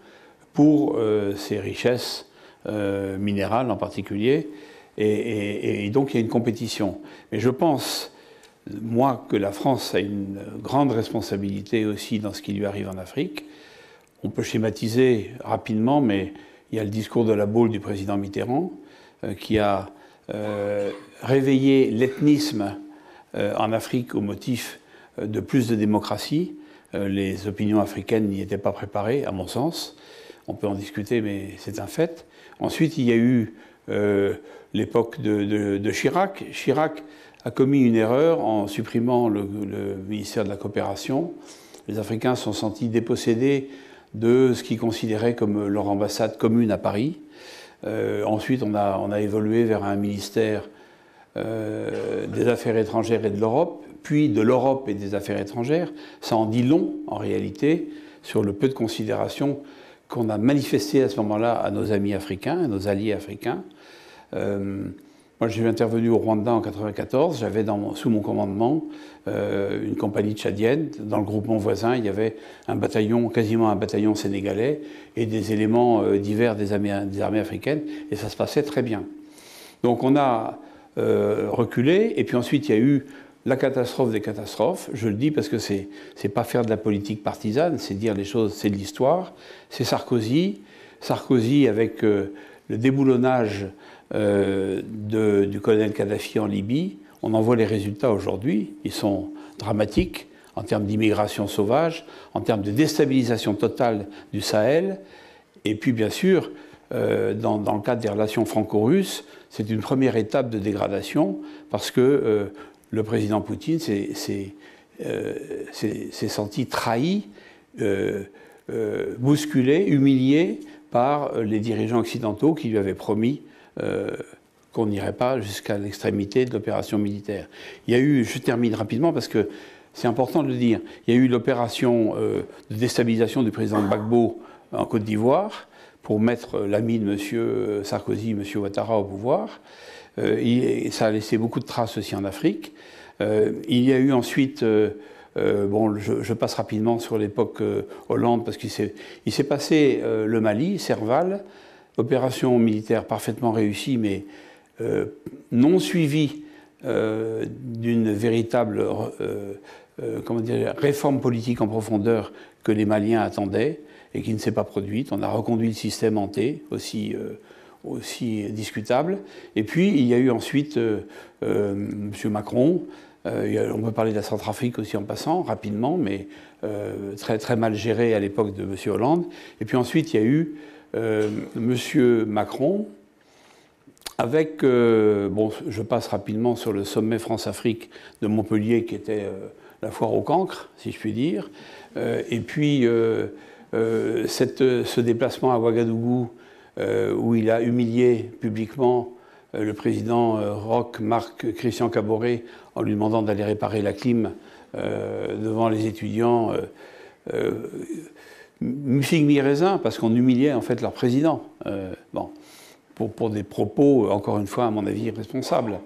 pour ses richesses minérales en particulier, et donc il y a une compétition. Mais je pense, moi, que la France a une grande responsabilité aussi dans ce qui lui arrive en Afrique. On peut schématiser rapidement, mais il y a le discours de la Baule du président Mitterrand qui a réveillé l'ethnisme en Afrique au motif de plus de démocratie. Les opinions africaines n'y étaient pas préparées, à mon sens. On peut en discuter, mais c'est un fait. Ensuite, il y a eu l'époque de Chirac. Chirac a commis une erreur en supprimant le ministère de la Coopération. Les Africains se sont sentis dépossédés de ce qu'ils considéraient comme leur ambassade commune à Paris. Ensuite, on a évolué vers un ministère des Affaires étrangères et de l'Europe, puis de l'Europe et des Affaires étrangères. Ça en dit long, en réalité, sur le peu de considération qu'on a manifesté à ce moment-là à nos amis africains, à nos alliés africains. Moi, j'ai intervenu au Rwanda en 1994. J'avais sous mon commandement une compagnie tchadienne. Dans le groupement voisin, il y avait un bataillon, quasiment un bataillon sénégalais, et des éléments divers des armées africaines, et ça se passait très bien. Donc on a reculé, et puis ensuite il y a eu la catastrophe des catastrophes. Je le dis parce que c'est pas faire de la politique partisane, c'est dire les choses, c'est de l'histoire. C'est Sarkozy avec le déboulonnage du colonel Kadhafi en Libye. On en voit les résultats aujourd'hui. Ils sont dramatiques en termes d'immigration sauvage, en termes de déstabilisation totale du Sahel. Et puis, bien sûr, dans le cadre des relations franco-russes, c'est une première étape de dégradation parce que le président Poutine s'est senti trahi, bousculé, humilié par les dirigeants occidentaux qui lui avaient promis qu'on n'irait pas jusqu'à l'extrémité de l'opération militaire. Il y a eu, je termine rapidement parce que c'est important de le dire, il y a eu l'opération de déstabilisation du président Gbagbo en Côte d'Ivoire pour mettre l'ami de M. Sarkozy, M. Ouattara au pouvoir. Ça a laissé beaucoup de traces aussi en Afrique. Il y a eu ensuite... bon, je passe rapidement sur l'époque Hollande parce qu'il s'est passé le Mali, Serval, opération militaire parfaitement réussie, mais non suivie d'une véritable réforme politique en profondeur que les Maliens attendaient et qui ne s'est pas produite. On a reconduit le système hanté, aussi discutable. Et puis, il y a eu ensuite M. Macron. On peut parler de la Centrafrique aussi en passant, rapidement, mais très, très mal géré à l'époque de M. Hollande. Et puis ensuite, il y a eu M. Macron, avec, bon, je passe rapidement sur le sommet France-Afrique de Montpellier, qui était la foire au cancre, si je puis dire, et puis ce déplacement à Ouagadougou, où il a humilié publiquement le président Roch Marc Christian Kaboré en lui demandant d'aller réparer la clim devant les étudiants, figue mi-raisin, parce qu'on humiliait en fait leur président. Bon, pour des propos, encore une fois, à mon avis, irresponsables.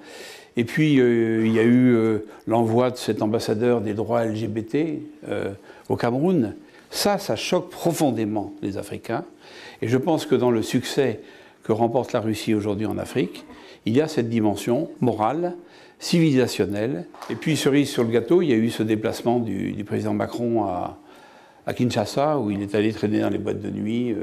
Et puis, il y a eu l'envoi de cet ambassadeur des droits LGBT au Cameroun. Ça choque profondément les Africains. Et je pense que dans le succès que remporte la Russie aujourd'hui en Afrique, il y a cette dimension morale, civilisationnelle. Et puis, cerise sur le gâteau, il y a eu ce déplacement du président Macron à Kinshasa, où il est allé traîner dans les boîtes de nuit,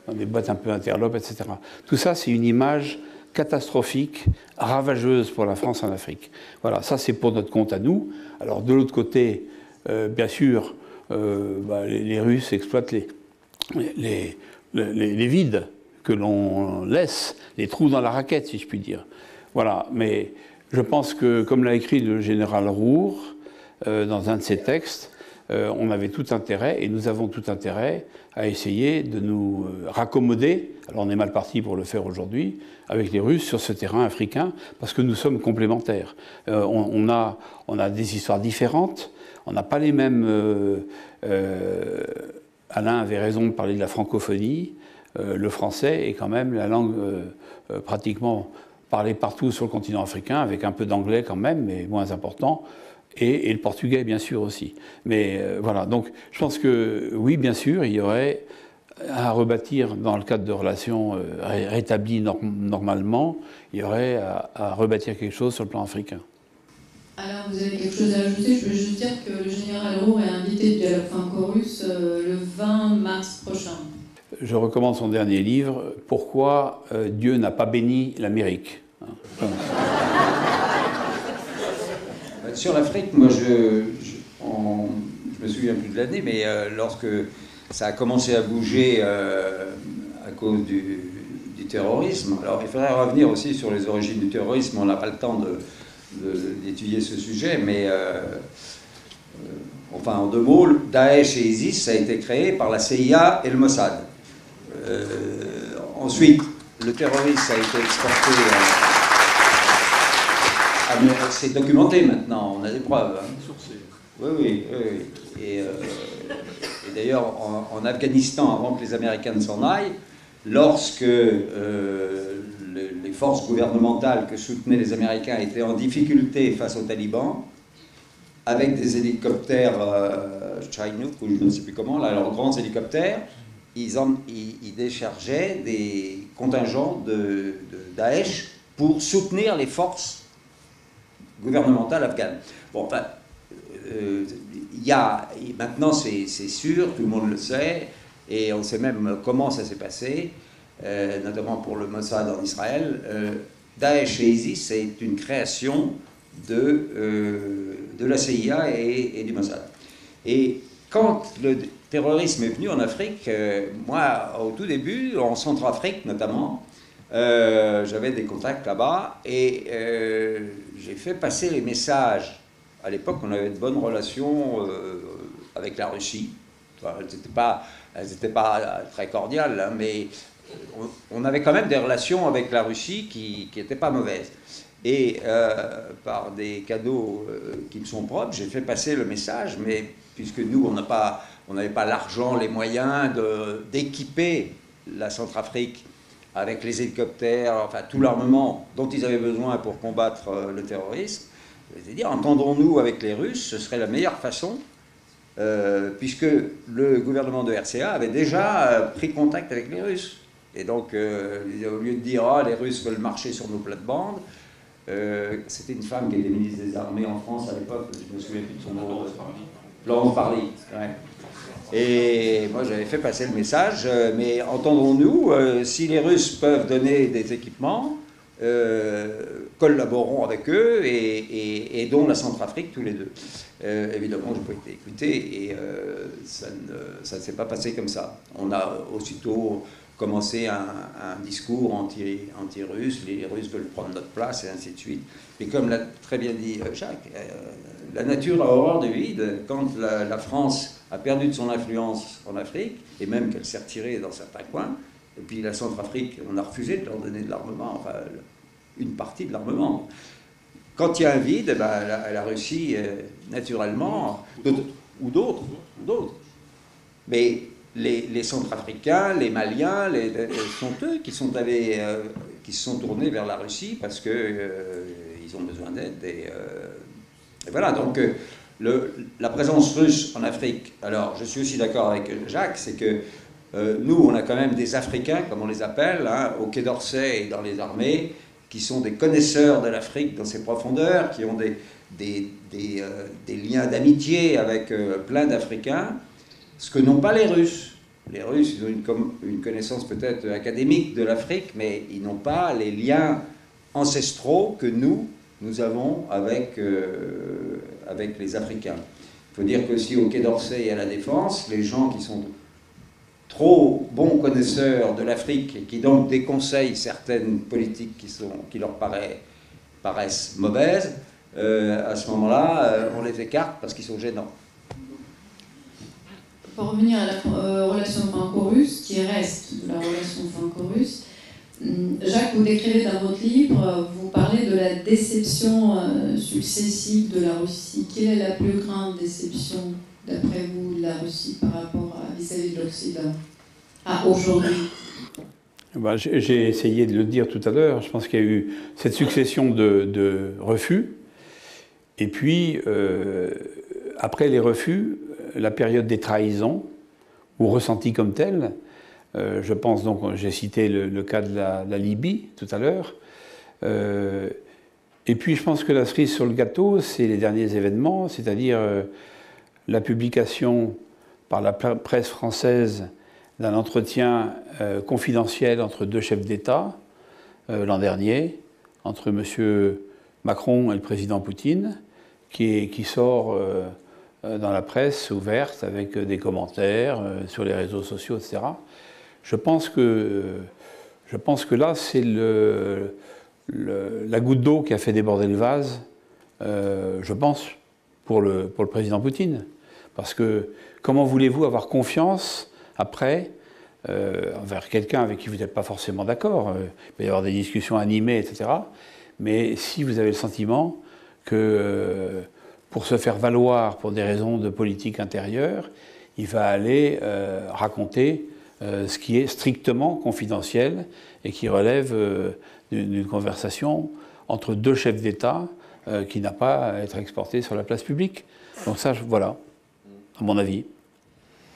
dans des boîtes un peu interlopes, etc. Tout ça, c'est une image catastrophique, ravageuse pour la France en Afrique. Voilà, ça c'est pour notre compte à nous. Alors de l'autre côté, bien sûr, les Russes exploitent les vides que l'on laisse, les trous dans la raquette, si je puis dire. Voilà, mais je pense que, comme l'a écrit le général Roure dans un de ses textes, on avait tout intérêt, et nous avons tout intérêt, à essayer de nous raccommoder, alors on est mal parti pour le faire aujourd'hui, avec les Russes sur ce terrain africain, parce que nous sommes complémentaires. On a des histoires différentes, on n'a pas les mêmes... Alain avait raison de parler de la francophonie, le français est quand même la langue pratiquement parlée partout sur le continent africain, avec un peu d'anglais quand même, mais moins important. Et le portugais, bien sûr, aussi. Mais voilà, donc je pense que, oui, bien sûr, il y aurait à rebâtir, dans le cadre de relations rétablies normalement, il y aurait à rebâtir quelque chose sur le plan africain. Alors, vous avez quelque chose à ajouter? Je veux juste dire que le général Roure est invité du dialogue franco-russe le 20 mars prochain. Je recommande son dernier livre, « Pourquoi Dieu n'a pas béni l'Amérique ». Sur l'Afrique, moi, je me souviens plus de l'année, mais lorsque ça a commencé à bouger à cause du terrorisme, alors il faudrait revenir aussi sur les origines du terrorisme, on n'a pas le temps d'étudier ce sujet, mais enfin, en deux mots, Daesh et ISIS, ça a été créé par la CIA et le Mossad. Ensuite, le terrorisme a été exporté... c'est documenté maintenant, on a des preuves. Hein. Oui. Et d'ailleurs, en Afghanistan, avant que les Américains ne s'en aillent, lorsque les forces gouvernementales que soutenaient les Américains étaient en difficulté face aux talibans, avec des hélicoptères Chinook, ou je ne sais plus comment, là, leurs grands hélicoptères, ils déchargeaient des contingents de Daesh pour soutenir les forces gouvernementale afghane. Bon, enfin, maintenant c'est sûr, tout le monde le sait, et on sait même comment ça s'est passé, notamment pour le Mossad en Israël. Daesh et ISIS, c'est une création de la CIA et du Mossad. Et quand le terrorisme est venu en Afrique, moi, au tout début, en Centrafrique notamment, j'avais des contacts là-bas et j'ai fait passer les messages. À l'époque, on avait de bonnes relations avec la Russie. Enfin, elles n'étaient pas très cordiales, hein, mais on avait quand même des relations avec la Russie qui n'étaient pas mauvaises. Et par des cadeaux qui me sont propres, j'ai fait passer le message, mais puisque nous, on n'avait pas l'argent, les moyens d'équiper la Centrafrique avec les hélicoptères, enfin tout l'armement dont ils avaient besoin pour combattre le terrorisme, c'est-à-dire entendons-nous avec les Russes, ce serait la meilleure façon, puisque le gouvernement de RCA avait déjà pris contact avec les Russes. Et donc, au lieu de dire « Ah, les Russes veulent marcher sur nos plates-bandes », c'était une femme qui était ministre des Armées en France à l'époque, je ne me souviens plus de son nom. Laurence Parly. Ouais. Et moi, j'avais fait passer le message, mais entendons-nous, si les Russes peuvent donner des équipements, collaborons avec eux et aidons la Centrafrique tous les deux. Évidemment, je n'ai pas été écouté et ça ne s'est pas passé comme ça. On a aussitôt commencer un discours anti-russe, les Russes veulent prendre notre place, et ainsi de suite. Et comme l'a très bien dit Jacques, la nature a horreur du vide. Quand la France a perdu de son influence en Afrique, et même qu'elle s'est retirée dans certains coins, et puis la Centrafrique, on a refusé de leur donner de l'armement, enfin une partie de l'armement. Quand il y a un vide, eh ben, la Russie, naturellement, ou d'autres, mais les Centrafricains, les Maliens, sont eux qui sont allés, qui se sont tournés vers la Russie parce que ils ont besoin d'aide. Et voilà, donc la présence russe en Afrique. Alors, je suis aussi d'accord avec Jacques, c'est que nous, on a quand même des Africains, comme on les appelle, hein, au Quai d'Orsay et dans les armées, qui sont des connaisseurs de l'Afrique dans ses profondeurs, qui ont des liens d'amitié avec plein d'Africains, ce que n'ont pas les Russes. Les Russes, ils ont une connaissance peut-être académique de l'Afrique, mais ils n'ont pas les liens ancestraux que nous avons avec les Africains. Il faut dire que si au Quai d'Orsay et à la Défense, les gens qui sont trop bons connaisseurs de l'Afrique et qui donc déconseillent certaines politiques qui leur paraissent mauvaises, à ce moment-là, on les écarte parce qu'ils sont gênants. Pour revenir à la relation franco-russe, qui reste de la relation franco-russe, Jacques, vous décrivez dans votre livre, vous parlez de la déception successive de la Russie. Quelle est la plus grande déception, d'après vous, de la Russie par rapport vis-à-vis de l'Occident, aujourd'hui? Ben, j'ai essayé de le dire tout à l'heure. Je pense qu'il y a eu cette succession de refus. Et puis, après les refus, la période des trahisons, ou ressenties comme telles. Je pense donc, j'ai cité le cas de la Libye tout à l'heure. Et puis je pense que la cerise sur le gâteau, c'est les derniers événements, c'est-à-dire la publication par la presse française d'un entretien confidentiel entre deux chefs d'État l'an dernier, entre M. Macron et le président Poutine, qui sort dans la presse ouverte avec des commentaires sur les réseaux sociaux, etc. Je pense que là, c'est la goutte d'eau qui a fait déborder le vase, je pense, pour le président Poutine. Parce que comment voulez-vous avoir confiance après envers quelqu'un avec qui vous n'êtes pas forcément d'accord? Il peut y avoir des discussions animées, etc. Mais si vous avez le sentiment que pour se faire valoir pour des raisons de politique intérieure, il va aller raconter ce qui est strictement confidentiel et qui relève d'une conversation entre deux chefs d'État qui n'a pas à être exportée sur la place publique. Donc ça, voilà, à mon avis.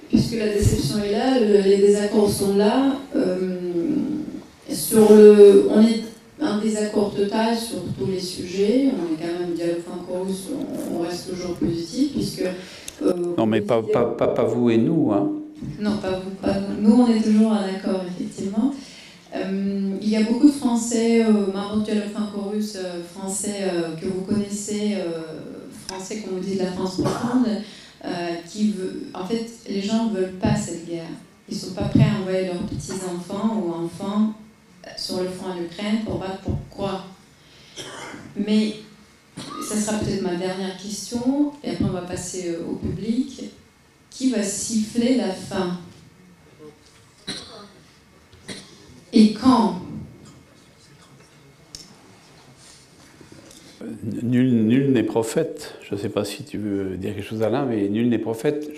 Puisque la déception est là, les désaccords sont là, on est un désaccord total sur tous les sujets, on est quand même dialogue franco-russe, on reste toujours positif, puisque... non mais pas vous et nous, hein. Non, pas vous, pas nous. Nous, on est toujours en accord, effectivement. Il y a beaucoup de Français, membres du dialogue franco-russe, Français que vous connaissez, Français, comme vous dites, de la France profonde, qui veut... En fait, les gens ne veulent pas cette guerre. Ils ne sont pas prêts à envoyer leurs petits-enfants ou enfants sur le front en Ukraine pour battre pourquoi. Mais ça sera peut-être ma dernière question, et après on va passer au public. Qui va siffler la fin? Et quand? Nul n'est prophète. Je ne sais pas si tu veux dire quelque chose, Alain, mais nul n'est prophète.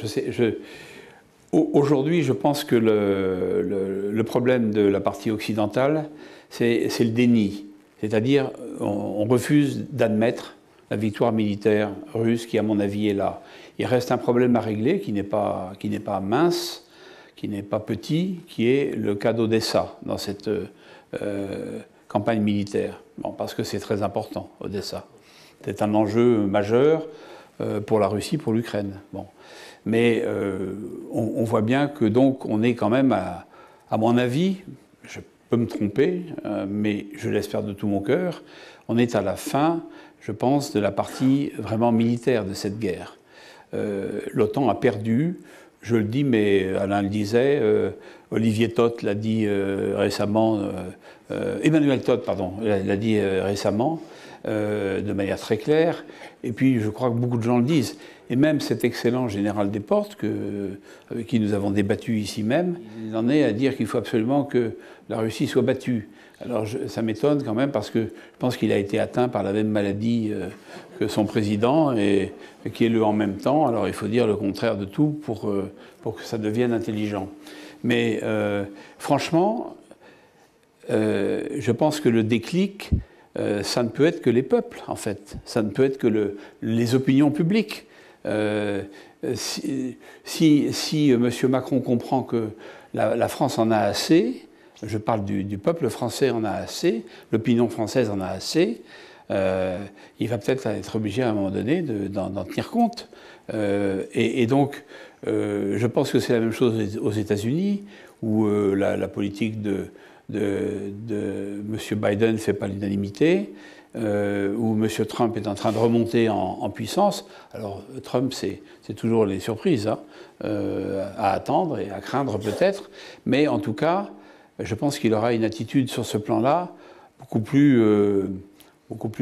Aujourd'hui, je pense que le problème de la partie occidentale, c'est le déni. C'est-à-dire, on refuse d'admettre la victoire militaire russe qui, à mon avis, est là. Il reste un problème à régler qui n'est pas mince, qui n'est pas petit, qui est le cas d'Odessa dans cette campagne militaire. Bon, parce que c'est très important, Odessa. C'est un enjeu majeur pour la Russie, pour l'Ukraine. Bon. Mais on voit bien que donc on est quand même, à mon avis, je peux me tromper, mais je l'espère de tout mon cœur, on est à la fin, je pense, de la partie vraiment militaire de cette guerre. L'OTAN a perdu Je le dis, mais Alain le disait, Olivier Todt l'a dit récemment, Emmanuel Todt, pardon, l'a dit récemment, de manière très claire, et puis je crois que beaucoup de gens le disent. Et même cet excellent général Desportes, avec qui nous avons débattu ici même, il en est à dire qu'il faut absolument que la Russie soit battue. Alors ça m'étonne quand même, parce que je pense qu'il a été atteint par la même maladie que son président, et qui est le en même temps. Alors il faut dire le contraire de tout pour que ça devienne intelligent. Mais franchement, je pense que le déclic, ça ne peut être que les peuples, en fait. Ça ne peut être que les opinions publiques. Si M. Macron comprend que la France en a assez, je parle du peuple français en a assez, l'opinion française en a assez, il va peut-être être obligé à un moment donné d'en tenir compte. Et donc, je pense que c'est la même chose aux États-Unis, où la politique de M. Biden ne fait pas l'unanimité, où M. Trump est en train de remonter en puissance. Alors Trump, c'est toujours les surprises, hein, à attendre et à craindre peut-être, mais en tout cas, je pense qu'il aura une attitude sur ce plan-là beaucoup plus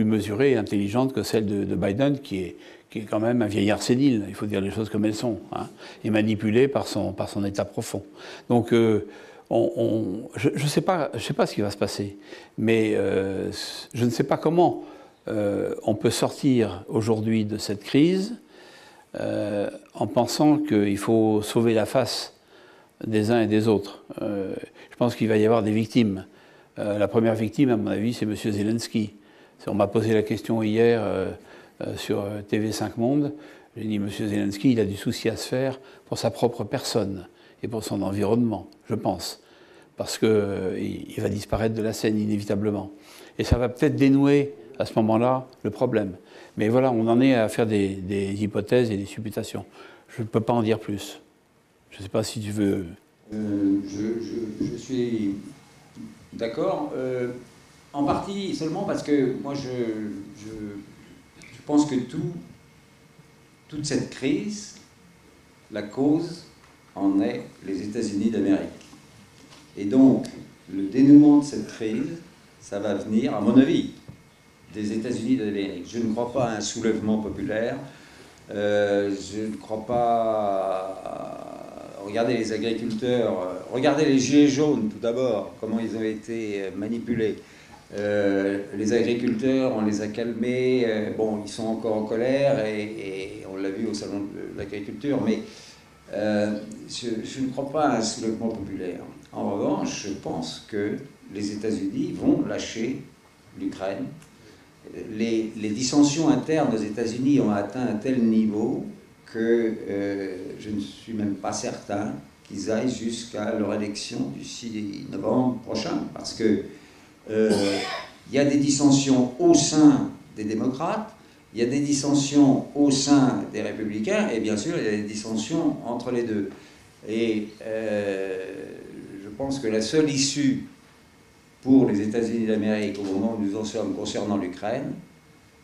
mesurée et intelligente que celle de Biden, qui est quand même un vieillard sénile, il faut dire les choses comme elles sont, hein, et manipulé par son état profond. Donc je ne sais pas ce qui va se passer, mais je ne sais pas comment on peut sortir aujourd'hui de cette crise en pensant qu'il faut sauver la face des uns et des autres. Je pense qu'il va y avoir des victimes. La première victime, à mon avis, c'est M. Zelensky. On m'a posé la question hier sur TV5 Monde. J'ai dit, M. Zelensky, il a du souci à se faire pour sa propre personne et pour son environnement, je pense. Parce qu'il va disparaître de la scène inévitablement. Et ça va peut-être dénouer, à ce moment-là, le problème. Mais voilà, on en est à faire des hypothèses et des supputations. Je ne peux pas en dire plus. Je ne sais pas si tu veux... Je suis d'accord. En partie seulement parce que moi, je pense que toute cette crise, la cause en est les États-Unis d'Amérique. Et donc, le dénouement de cette crise, ça va venir, à mon avis, des États-Unis d'Amérique. Je ne crois pas à un soulèvement populaire. Je ne crois pas... Regardez les agriculteurs, regardez les gilets jaunes tout d'abord, comment ils ont été manipulés. Les agriculteurs, on les a calmés, bon, ils sont encore en colère, et on l'a vu au salon de l'agriculture, mais je ne crois pas à un soulèvement populaire. En revanche, je pense que les États-Unis vont lâcher l'Ukraine. Les dissensions internes aux États-Unis ont atteint un tel niveau que je ne suis même pas certain qu'ils aillent jusqu'à leur élection du 6 novembre prochain, parce que il y a des dissensions au sein des démocrates, il y a des dissensions au sein des républicains, et bien sûr, il y a des dissensions entre les deux. Et je pense que la seule issue pour les États-Unis d'Amérique au moment où nous en sommes concernant l'Ukraine,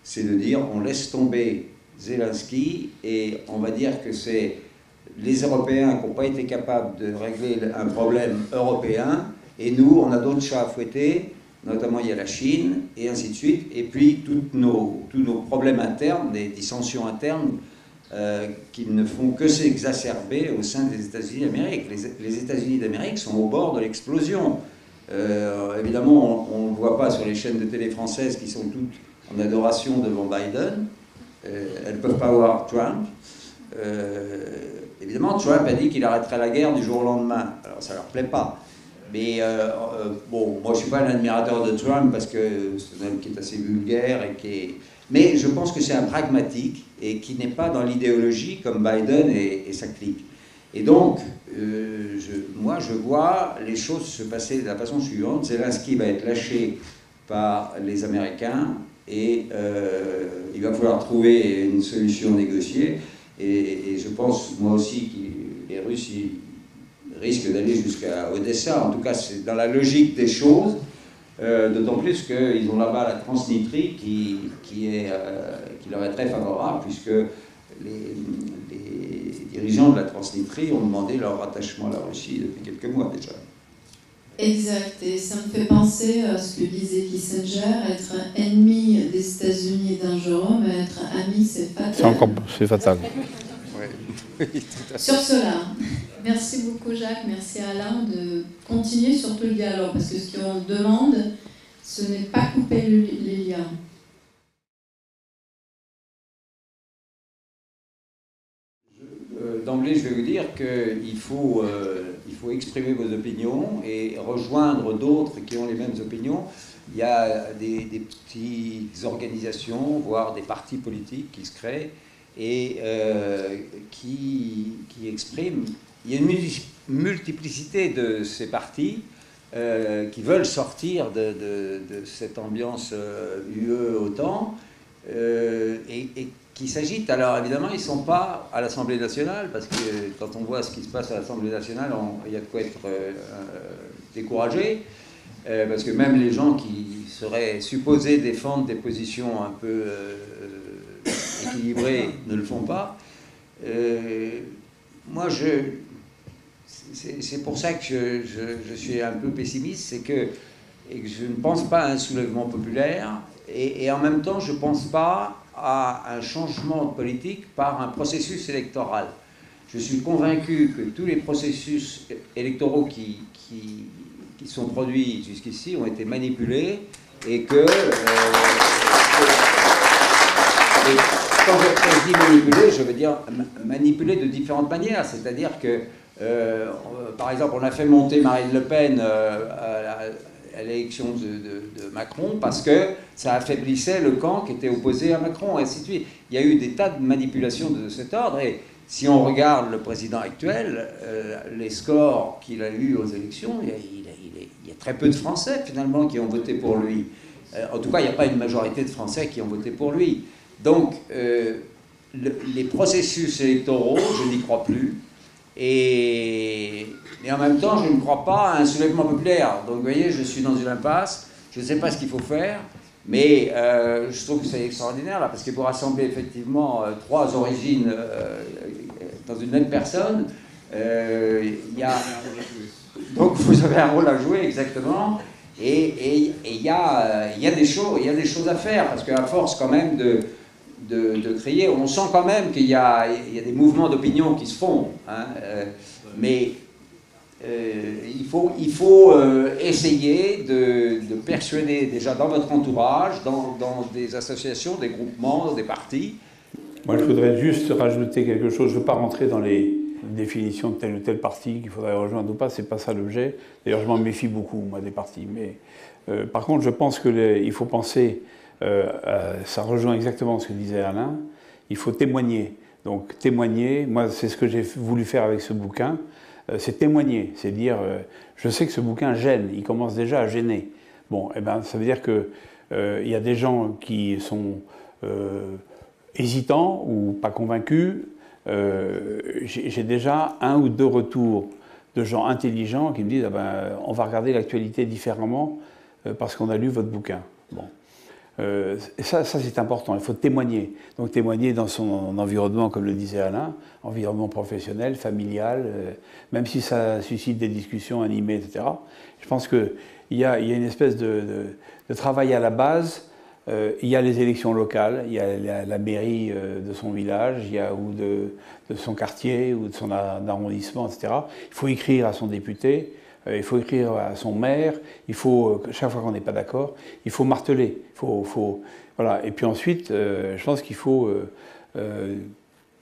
c'est de dire on laisse tomber Zelensky, et on va dire que c'est les Européens qui n'ont pas été capables de régler un problème européen, et nous, on a d'autres chats à fouetter, notamment il y a la Chine, et ainsi de suite, et puis tous nos problèmes internes, des dissensions internes qui ne font que s'exacerber au sein des États-Unis d'Amérique. Les États-Unis d'Amérique sont au bord de l'explosion. Évidemment, on ne le voit pas sur les chaînes de télé françaises qui sont toutes en adoration devant Biden. Elles ne peuvent pas voir Trump. Évidemment, Trump a dit qu'il arrêterait la guerre du jour au lendemain. Alors, ça ne leur plaît pas. Mais bon, moi, je ne suis pas un admirateur de Trump parce que c'est un homme qui est assez vulgaire et qui est... Mais je pense que c'est un pragmatique et qui n'est pas dans l'idéologie comme Biden et sa clique. Et donc, moi, je vois les choses se passer de la façon suivante. Zelensky va être lâché par les Américains et il va falloir trouver une solution négociée. Et je pense, moi aussi, que les Russes risquent d'aller jusqu'à Odessa. En tout cas, c'est dans la logique des choses. D'autant plus qu'ils ont là-bas la Transnistrie qui leur est très favorable, puisque les dirigeants de la Transnistrie ont demandé leur rattachement à la Russie depuis quelques mois déjà. Exact, et ça me fait penser à ce que disait Kissinger, être ennemi des États-Unis est dangereux, mais être ami c'est fatal. C'est fatal. Oui, tout à fait. Sur cela, merci beaucoup Jacques, merci Alain de continuer surtout le dialogue, parce que ce qu'on demande, ce n'est pas couper les liens. D'emblée, je vais vous dire qu'il faut exprimer vos opinions et rejoindre d'autres qui ont les mêmes opinions. Il y a des petites organisations, voire des partis politiques qui se créent et qui expriment. Il y a une multiplicité de ces partis qui veulent sortir de cette ambiance UE-OTAN et qui s'agitent. Alors évidemment, ils ne sont pas à l'Assemblée nationale, parce que quand on voit ce qui se passe à l'Assemblée nationale, il y a de quoi être découragé, parce que même les gens qui seraient supposés défendre des positions un peu équilibrées ne le font pas. Moi, c'est pour ça que je suis un peu pessimiste, c'est que je ne pense pas à un soulèvement populaire, et en même temps, je ne pense pas à un changement de politique par un processus électoral. Je suis convaincu que tous les processus électoraux qui sont produits jusqu'ici ont été manipulés et que... et quand je dis manipulés, je veux dire manipulés de différentes manières. C'est-à-dire que, par exemple, on a fait monter Marine Le Pen à l'élection de Macron parce que ça affaiblissait le camp qui était opposé à Macron, et ainsi de suite. Il y a eu des tas de manipulations de cet ordre, et si on regarde le président actuel, les scores qu'il a eus aux élections, il y a très peu de Français finalement qui ont voté pour lui. En tout cas, il n'y a pas une majorité de Français qui ont voté pour lui. Donc, les processus électoraux, je n'y crois plus. Et en même temps, je ne crois pas à un soulèvement populaire. Donc, vous voyez, je suis dans une impasse. Je ne sais pas ce qu'il faut faire, mais je trouve que c'est extraordinaire, là, parce que pour rassembler effectivement trois origines dans une même personne, il y a... Donc, vous avez un rôle à jouer, exactement. Et il y a des choses à faire, parce qu'à force, quand même, de crier, on sent quand même qu'il y a des mouvements d'opinion qui se font, hein, mais il faut essayer de persuader déjà dans votre entourage, dans des associations, des groupements, des partis. Moi, je voudrais juste rajouter quelque chose. Je ne veux pas rentrer dans les définitions de tel ou tel parti qu'il faudrait rejoindre ou pas, c'est pas ça l'objet. D'ailleurs, je m'en méfie beaucoup, moi, des partis. Mais par contre, je pense qu'il faut penser... ça rejoint exactement ce que disait Alain, il faut témoigner. Donc témoigner, moi c'est ce que j'ai voulu faire avec ce bouquin, c'est témoigner, c'est dire, je sais que ce bouquin gêne, il commence déjà à gêner. Bon, eh ben, ça veut dire que il y a des gens qui sont hésitants ou pas convaincus. J'ai déjà un ou deux retours de gens intelligents qui me disent ah ben, on va regarder l'actualité différemment parce qu'on a lu votre bouquin. Bon. Ça c'est important, il faut témoigner. Donc témoigner dans son environnement, comme le disait Alain, environnement professionnel, familial, même si ça suscite des discussions animées, etc. Je pense qu'il y a une espèce de travail à la base. Il y a les élections locales, il y a la mairie de son village, ou de son quartier, ou de son arrondissement, etc. Il faut écrire à son député. Il faut écrire à son maire, il faut, chaque fois qu'on n'est pas d'accord, il faut marteler. Voilà. Et puis ensuite, je pense qu'il faut,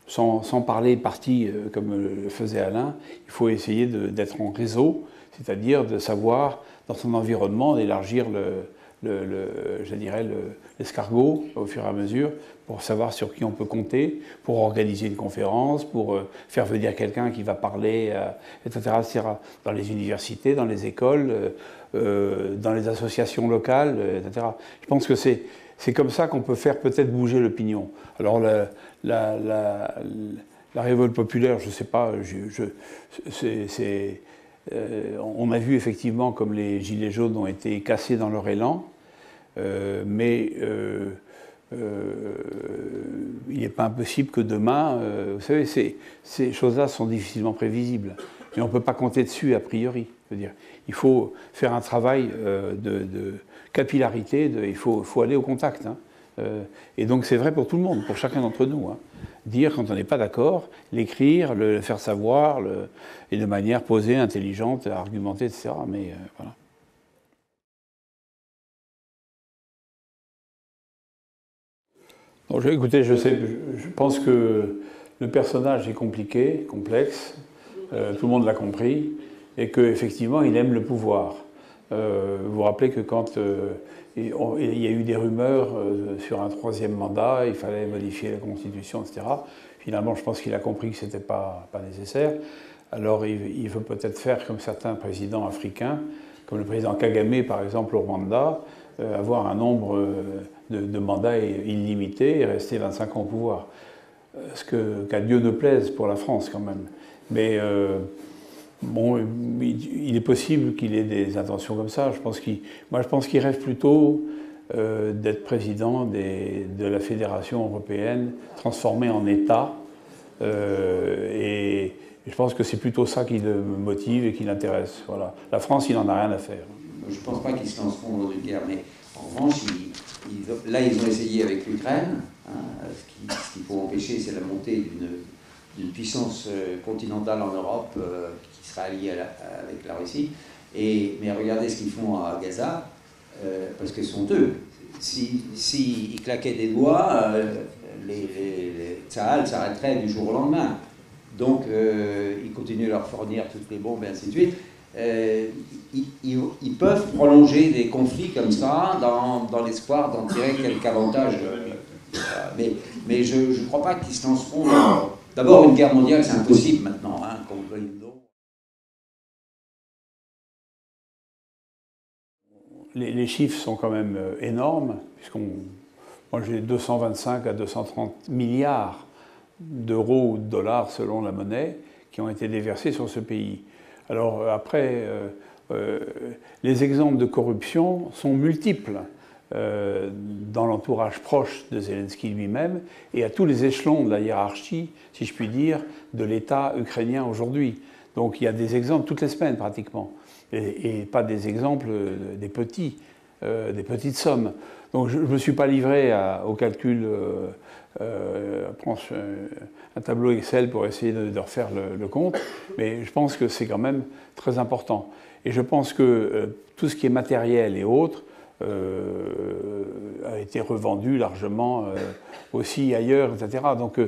sans parler parti comme le faisait Alain, il faut essayer d'être en réseau, c'est-à-dire de savoir, dans son environnement, d'élargir l'escargot au fur et à mesure, pour savoir sur qui on peut compter, pour organiser une conférence, pour faire venir quelqu'un qui va parler, etc., etc. Dans les universités, dans les écoles, dans les associations locales, etc. Je pense que c'est comme ça qu'on peut faire peut-être bouger l'opinion. Alors la révolte populaire, je ne sais pas, on a vu effectivement comme les gilets jaunes ont été cassés dans leur élan, mais il n'est pas impossible que demain, vous savez, ces choses-là sont difficilement prévisibles. Mais on ne peut pas compter dessus a priori. Je veux dire, il faut faire un travail de capillarité, il faut aller au contact. Hein. Et donc c'est vrai pour tout le monde, pour chacun d'entre nous. Hein. Dire quand on n'est pas d'accord, l'écrire, le faire savoir, et de manière posée, intelligente, argumentée, etc. Mais voilà. Donc, écoutez, je pense que le personnage est compliqué, complexe, tout le monde l'a compris, et qu'effectivement, il aime le pouvoir. Vous vous rappelez que quand il y a eu des rumeurs sur un 3e mandat, il fallait modifier la Constitution, etc. Finalement, je pense qu'il a compris que ce n'était pas nécessaire. Alors, il veut peut-être faire comme certains présidents africains, comme le président Kagame, par exemple, au Rwanda, avoir un nombre de mandats illimité et rester 25 ans au pouvoir. Ce qu'à Dieu ne plaise pour la France, quand même. Mais bon, il est possible qu'il ait des intentions comme ça. Moi, je pense qu'il rêve plutôt d'être président de la Fédération européenne, transformée en État. Et je pense que c'est plutôt ça qui le motive et qui l'intéresse. Voilà. La France, il n'en a rien à faire. Je ne pense pas qu'ils se lanceront dans une guerre, mais en revanche, là, ils ont essayé avec l'Ukraine. Hein, ce qu'il faut empêcher, c'est la montée d'une puissance continentale en Europe qui sera alliée avec la Russie. Mais regardez ce qu'ils font à Gaza, parce que ce sont eux. S'ils claquaient des doigts, les Tsahal s'arrêterait du jour au lendemain. Donc, ils continuent à leur fournir toutes les bombes et ainsi de suite. Ils peuvent prolonger des conflits comme ça dans l'espoir d'en tirer quelque avantage. Mais je ne crois pas qu'ils se lanceront dans... D'abord, une guerre mondiale, c'est impossible maintenant, hein, qu'on le veuille ou non. Les chiffres sont quand même énormes, moi j'ai 225 à 230 milliards d'euros ou de dollars selon la monnaie qui ont été déversés sur ce pays. Alors après, les exemples de corruption sont multiples dans l'entourage proche de Zelensky lui-même et à tous les échelons de la hiérarchie, si je puis dire, de l'État ukrainien aujourd'hui. Donc il y a des exemples toutes les semaines pratiquement, et pas des exemples des petites sommes. Donc je ne me suis pas livré au calcul, un tableau Excel pour essayer de refaire le compte, mais je pense que c'est quand même très important. Et je pense que tout ce qui est matériel et autres a été revendu largement aussi ailleurs, etc. Donc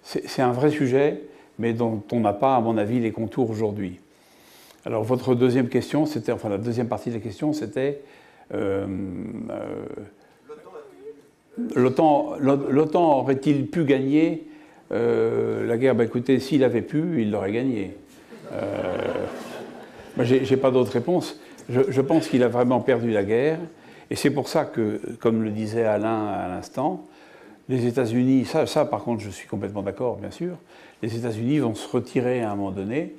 c'est un vrai sujet, mais dont on n'a pas, à mon avis, les contours aujourd'hui. Alors votre deuxième question, c'était, enfin la deuxième partie de la question, c'était l'OTAN aurait-il pu gagner la guerre? Ben, écoutez, s'il avait pu, il l'aurait gagné. Moi, j'ai pas d'autre réponse. Je pense qu'il a vraiment perdu la guerre. Et c'est pour ça que, comme le disait Alain à l'instant, les États-Unis, ça par contre je suis complètement d'accord, bien sûr, les États-Unis vont se retirer à un moment donné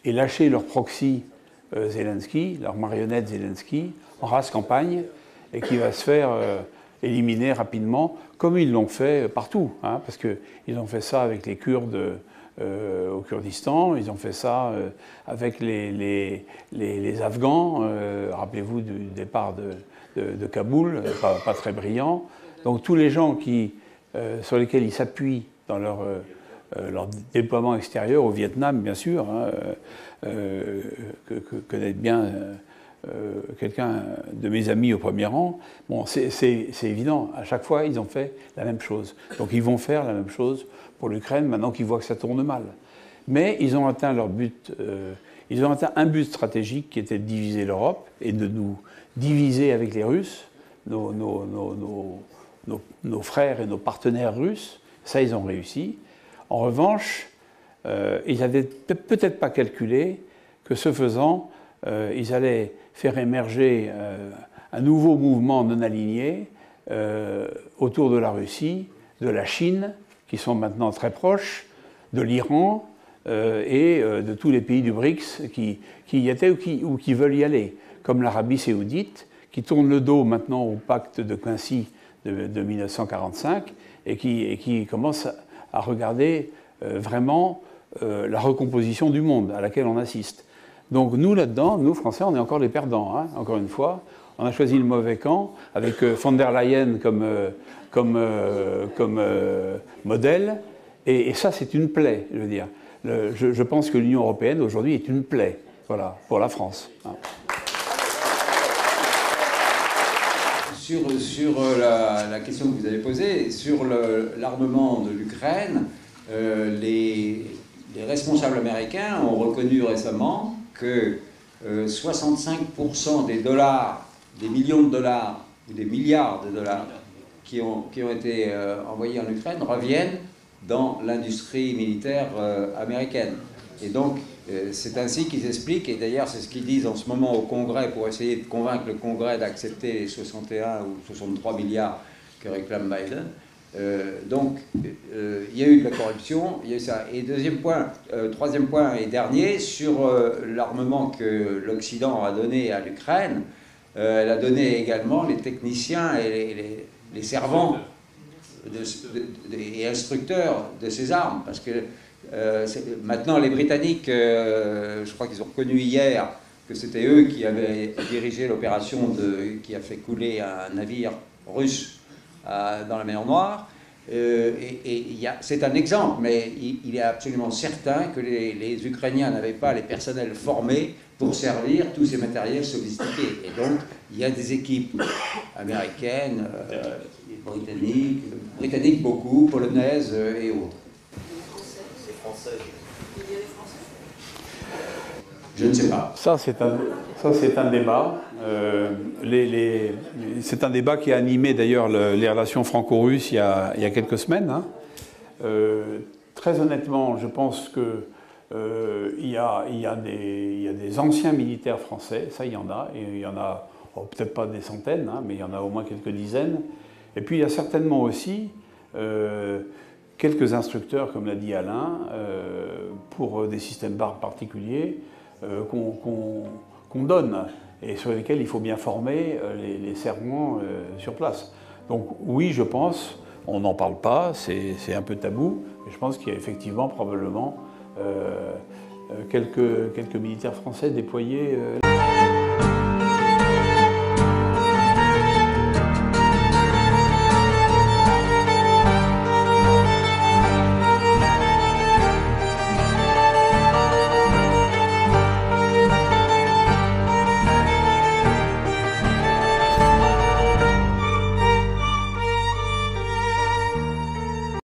et lâcher leur proxy Zelensky, leur marionnette Zelensky, en race campagne, et qui va se faire éliminer rapidement, comme ils l'ont fait partout, hein, parce qu'ils ont fait ça avec les Kurdes au Kurdistan, ils ont fait ça avec les Afghans, rappelez-vous du départ de Kaboul, pas très brillant. Donc tous les gens sur lesquels ils s'appuient dans leur déploiement extérieur, au Vietnam bien sûr, hein, que connaît bien quelqu'un de mes amis au premier rang, bon, c'est évident, à chaque fois ils ont fait la même chose. Donc ils vont faire la même chose pour l'Ukraine maintenant qu'ils voient que ça tourne mal. Mais ils ont atteint leur but, ils ont atteint un but stratégique qui était de diviser l'Europe et de nous diviser avec les Russes, nos frères et nos partenaires russes. Ça, ils ont réussi. En revanche, ils n'avaient peut-être pas calculé que ce faisant, ils allaient faire émerger un nouveau mouvement non aligné autour de la Russie, de la Chine, qui sont maintenant très proches, de l'Iran et de tous les pays du BRICS qui y étaient ou qui veulent y aller, comme l'Arabie saoudite, qui tourne le dos maintenant au pacte de Quincy de 1945 et qui commence à regarder vraiment la recomposition du monde à laquelle on assiste. Donc nous, là-dedans, nous, Français, on est encore les perdants, hein, encore une fois. On a choisi le mauvais camp, avec von der Leyen comme modèle. Et ça, c'est une plaie, je veux dire. Je pense que l'Union européenne, aujourd'hui, est une plaie, voilà, pour la France. Hein. Sur la question que vous avez posée, sur l'armement de l'Ukraine, les responsables américains ont reconnu récemment que 65% des dollars, des millions de dollars ou des milliards de dollars qui ont été envoyés en Ukraine reviennent dans l'industrie militaire américaine. Et donc, c'est ainsi qu'ils expliquent, et d'ailleurs c'est ce qu'ils disent en ce moment au Congrès pour essayer de convaincre le Congrès d'accepter les 61 ou 63 milliards que réclame Biden. Donc, il y a eu de la corruption, il y a eu ça. Et troisième point et dernier, sur l'armement que l'Occident a donné à l'Ukraine, elle a donné également les techniciens et les servants et instructeurs de ces armes, parce que maintenant les Britanniques, je crois qu'ils ont reconnu hier que c'était eux qui avaient dirigé l'opération qui a fait couler un navire russe dans la mer Noire. C'est un exemple, mais il est absolument certain que les Ukrainiens n'avaient pas les personnels formés pour servir tous ces matériels sophistiqués. Et donc, il y a des équipes américaines, britanniques beaucoup, polonaises et autres. Les Français. Je ne sais pas. Ça, c'est un débat. C'est un débat qui a animé d'ailleurs les relations franco-russes il y a quelques semaines. Hein. Très honnêtement, je pense que il y a des anciens militaires français, ça il y en a, et il y en a peut-être pas des centaines, hein, mais il y en a au moins quelques dizaines. Et puis il y a certainement aussi quelques instructeurs, comme l'a dit Alain, pour des systèmes barres particuliers qu'on donne et sur lesquels il faut bien former les servants sur place. Donc oui, je pense, on n'en parle pas, c'est un peu tabou, mais je pense qu'il y a effectivement probablement quelques militaires français déployés.